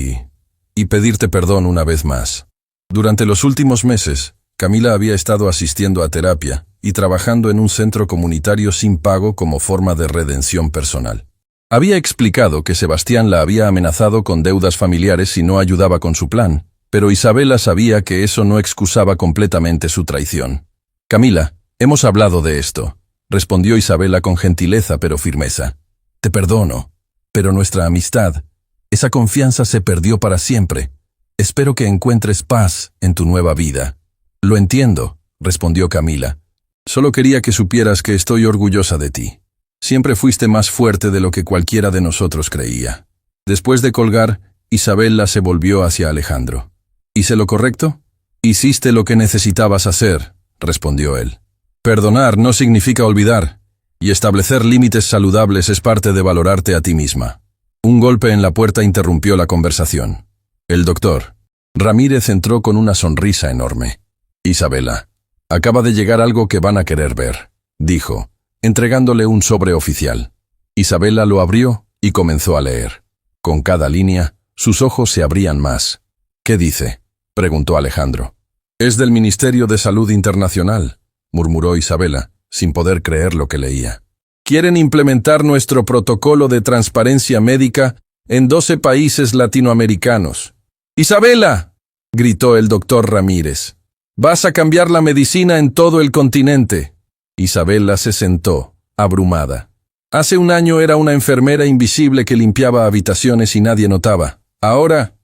A: y pedirte perdón una vez más. Durante los últimos meses, Camila había estado asistiendo a terapia y trabajando en un centro comunitario sin pago como forma de redención personal. Había explicado que Sebastián la había amenazado con deudas familiares si no ayudaba con su plan, pero Isabela sabía que eso no excusaba completamente su traición. Camila, hemos hablado de esto, respondió Isabela con gentileza pero firmeza. Te perdono, pero nuestra amistad, esa confianza se perdió para siempre. Espero que encuentres paz en tu nueva vida. Lo entiendo, respondió Camila. Solo quería que supieras que estoy orgullosa de ti. Siempre fuiste más fuerte de lo que cualquiera de nosotros creía. Después de colgar, Isabela se volvió hacia Alejandro. ¿Hice lo correcto? Hiciste lo que necesitabas hacer, respondió él. Perdonar no significa olvidar, y establecer límites saludables es parte de valorarte a ti misma. Un golpe en la puerta interrumpió la conversación. El doctor Ramírez entró con una sonrisa enorme. Isabela, acaba de llegar algo que van a querer ver, dijo, entregándole un sobre oficial. Isabela lo abrió y comenzó a leer. Con cada línea, sus ojos se abrían más. ¿Qué dice?, preguntó Alejandro. Es del Ministerio de Salud Internacional, murmuró Isabela, sin poder creer lo que leía. Quieren implementar nuestro protocolo de transparencia médica en 12 países latinoamericanos. ¡Isabela!, gritó el doctor Ramírez. Vas a cambiar la medicina en todo el continente. Isabela se sentó, abrumada. Hace un año era una enfermera invisible que limpiaba habitaciones y nadie notaba. Ahora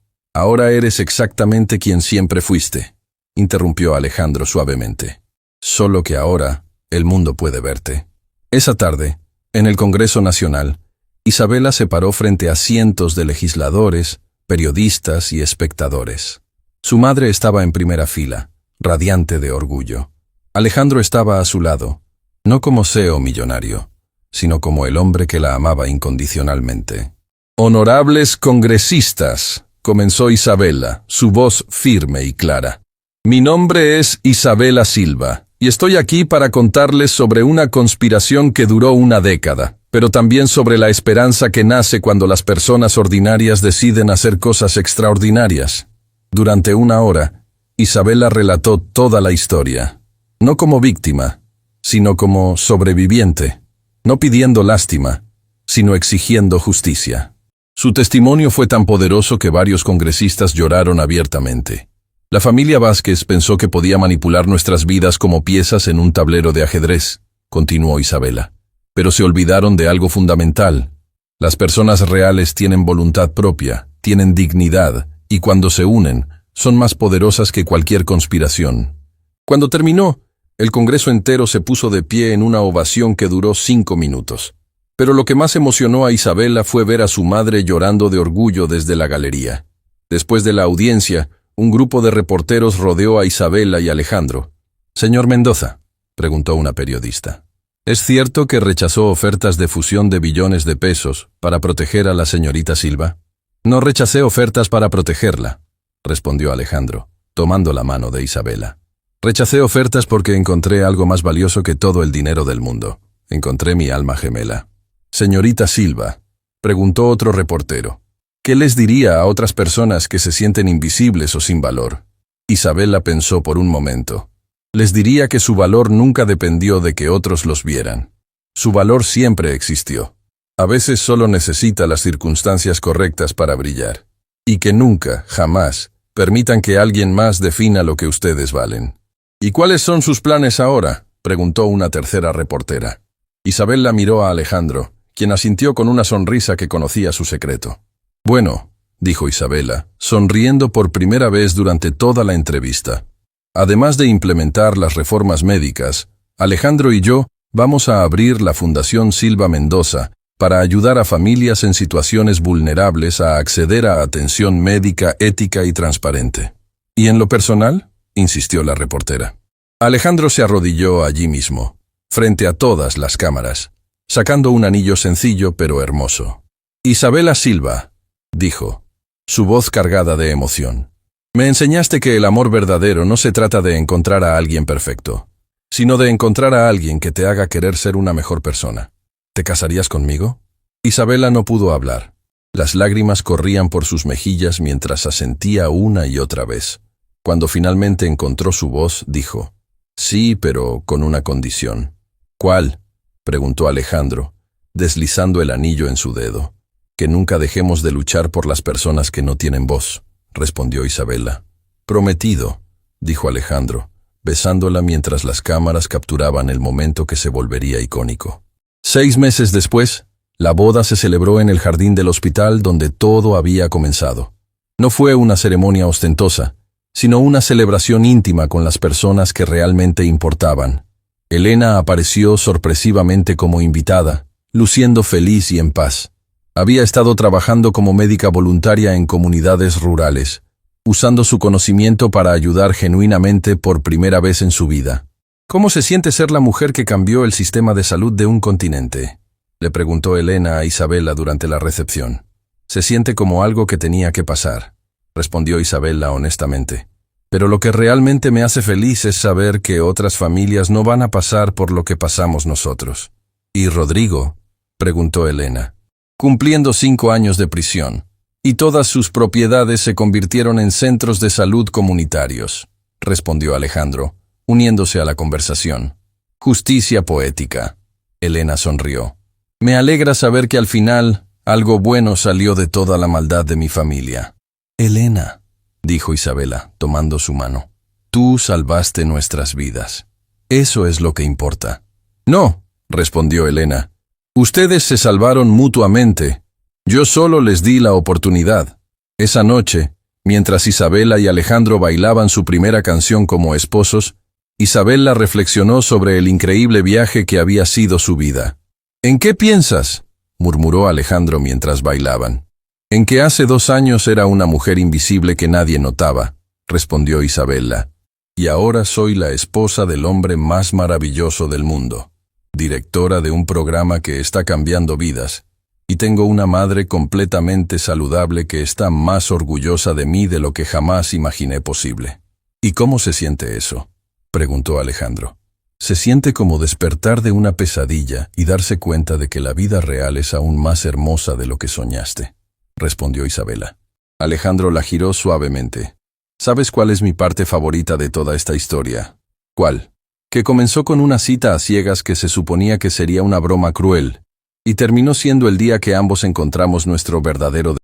A: eres exactamente quien siempre fuiste, interrumpió Alejandro suavemente. Solo que ahora el mundo puede verte. Esa tarde, en el Congreso Nacional, Isabela se paró frente a cientos de legisladores, periodistas y espectadores. Su madre estaba en primera fila, radiante de orgullo. Alejandro estaba a su lado, no como CEO millonario, sino como el hombre que la amaba incondicionalmente. Honorables congresistas, comenzó Isabela, su voz firme y clara. Mi nombre es Isabela Silva, y estoy aquí para contarles sobre una conspiración que duró una década, pero también sobre la esperanza que nace cuando las personas ordinarias deciden hacer cosas extraordinarias. Durante una hora, Isabela relató toda la historia, no como víctima, sino como sobreviviente, no pidiendo lástima, sino exigiendo justicia. Su testimonio fue tan poderoso que varios congresistas lloraron abiertamente. La familia Vázquez pensó que podía manipular nuestras vidas como piezas en un tablero de ajedrez, continuó Isabela. Pero se olvidaron de algo fundamental. Las personas reales tienen voluntad propia, tienen dignidad, y cuando se unen, son más poderosas que cualquier conspiración. Cuando terminó, el Congreso entero se puso de pie en una ovación que duró 5 minutos. Pero lo que más emocionó a Isabela fue ver a su madre llorando de orgullo desde la galería. Después de la audiencia, un grupo de reporteros rodeó a Isabela y Alejandro. «Señor Mendoza», preguntó una periodista, ¿es cierto que rechazó ofertas de fusión de billones de pesos para proteger a la señorita Silva? No rechacé ofertas para protegerla, respondió Alejandro, tomando la mano de Isabela. Rechacé ofertas porque encontré algo más valioso que todo el dinero del mundo. Encontré mi alma gemela. Señorita Silva, preguntó otro reportero, ¿qué les diría a otras personas que se sienten invisibles o sin valor? Isabela pensó por un momento. Les diría que su valor nunca dependió de que otros los vieran. Su valor siempre existió. A veces solo necesita las circunstancias correctas para brillar. Y que nunca, jamás, permitan que alguien más defina lo que ustedes valen. ¿Y cuáles son sus planes ahora?, preguntó una tercera reportera. Isabela miró a Alejandro, quien asintió con una sonrisa que conocía su secreto. Bueno, dijo Isabela, sonriendo por primera vez durante toda la entrevista. Además de implementar las reformas médicas, Alejandro y yo vamos a abrir la Fundación Silva Mendoza para ayudar a familias en situaciones vulnerables a acceder a atención médica ética y transparente. ¿Y en lo personal?, insistió la reportera. Alejandro se arrodilló allí mismo, frente a todas las cámaras, sacando un anillo sencillo pero hermoso. Isabela Silva, dijo, su voz cargada de emoción. Me enseñaste que el amor verdadero no se trata de encontrar a alguien perfecto, sino de encontrar a alguien que te haga querer ser una mejor persona. ¿Te casarías conmigo? Isabela no pudo hablar. Las lágrimas corrían por sus mejillas mientras asentía una y otra vez. Cuando finalmente encontró su voz, dijo, sí, pero con una condición. ¿Cuál?, preguntó Alejandro, deslizando el anillo en su dedo. Que nunca dejemos de luchar por las personas que no tienen voz, respondió Isabela. Prometido, dijo Alejandro, besándola mientras las cámaras capturaban el momento que se volvería icónico. 6 meses después, la boda se celebró en el jardín del hospital donde todo había comenzado. No fue una ceremonia ostentosa, sino una celebración íntima con las personas que realmente importaban. Elena apareció sorpresivamente como invitada, luciendo feliz y en paz. Había estado trabajando como médica voluntaria en comunidades rurales, usando su conocimiento para ayudar genuinamente por primera vez en su vida. ¿Cómo se siente ser la mujer que cambió el sistema de salud de un continente?, le preguntó Elena a Isabella durante la recepción. Se siente como algo que tenía que pasar, respondió Isabella honestamente. Pero lo que realmente me hace feliz es saber que otras familias no van a pasar por lo que pasamos nosotros. ¿Y Rodrigo?, preguntó Elena. Cumpliendo 5 años de prisión, y todas sus propiedades se convirtieron en centros de salud comunitarios, respondió Alejandro, uniéndose a la conversación. Justicia poética. Elena sonrió. Me alegra saber que al final algo bueno salió de toda la maldad de mi familia. Elena, dijo Isabella, tomando su mano, tú salvaste nuestras vidas. Eso es lo que importa. No, respondió Elena. Ustedes se salvaron mutuamente. Yo solo les di la oportunidad. Esa noche, mientras Isabella y Alejandro bailaban su primera canción como esposos, Isabella reflexionó sobre el increíble viaje que había sido su vida. ¿En qué piensas?, murmuró Alejandro mientras bailaban. En que hace 2 años era una mujer invisible que nadie notaba, respondió Isabella. Y ahora soy la esposa del hombre más maravilloso del mundo, directora de un programa que está cambiando vidas, y tengo una madre completamente saludable que está más orgullosa de mí de lo que jamás imaginé posible. ¿Y cómo se siente eso?, preguntó Alejandro. Se siente como despertar de una pesadilla y darse cuenta de que la vida real es aún más hermosa de lo que soñaste, respondió Isabella. Alejandro la giró suavemente. ¿Sabes cuál es mi parte favorita de toda esta historia? ¿Cuál? Que comenzó con una cita a ciegas que se suponía que sería una broma cruel, y terminó siendo el día que ambos encontramos nuestro verdadero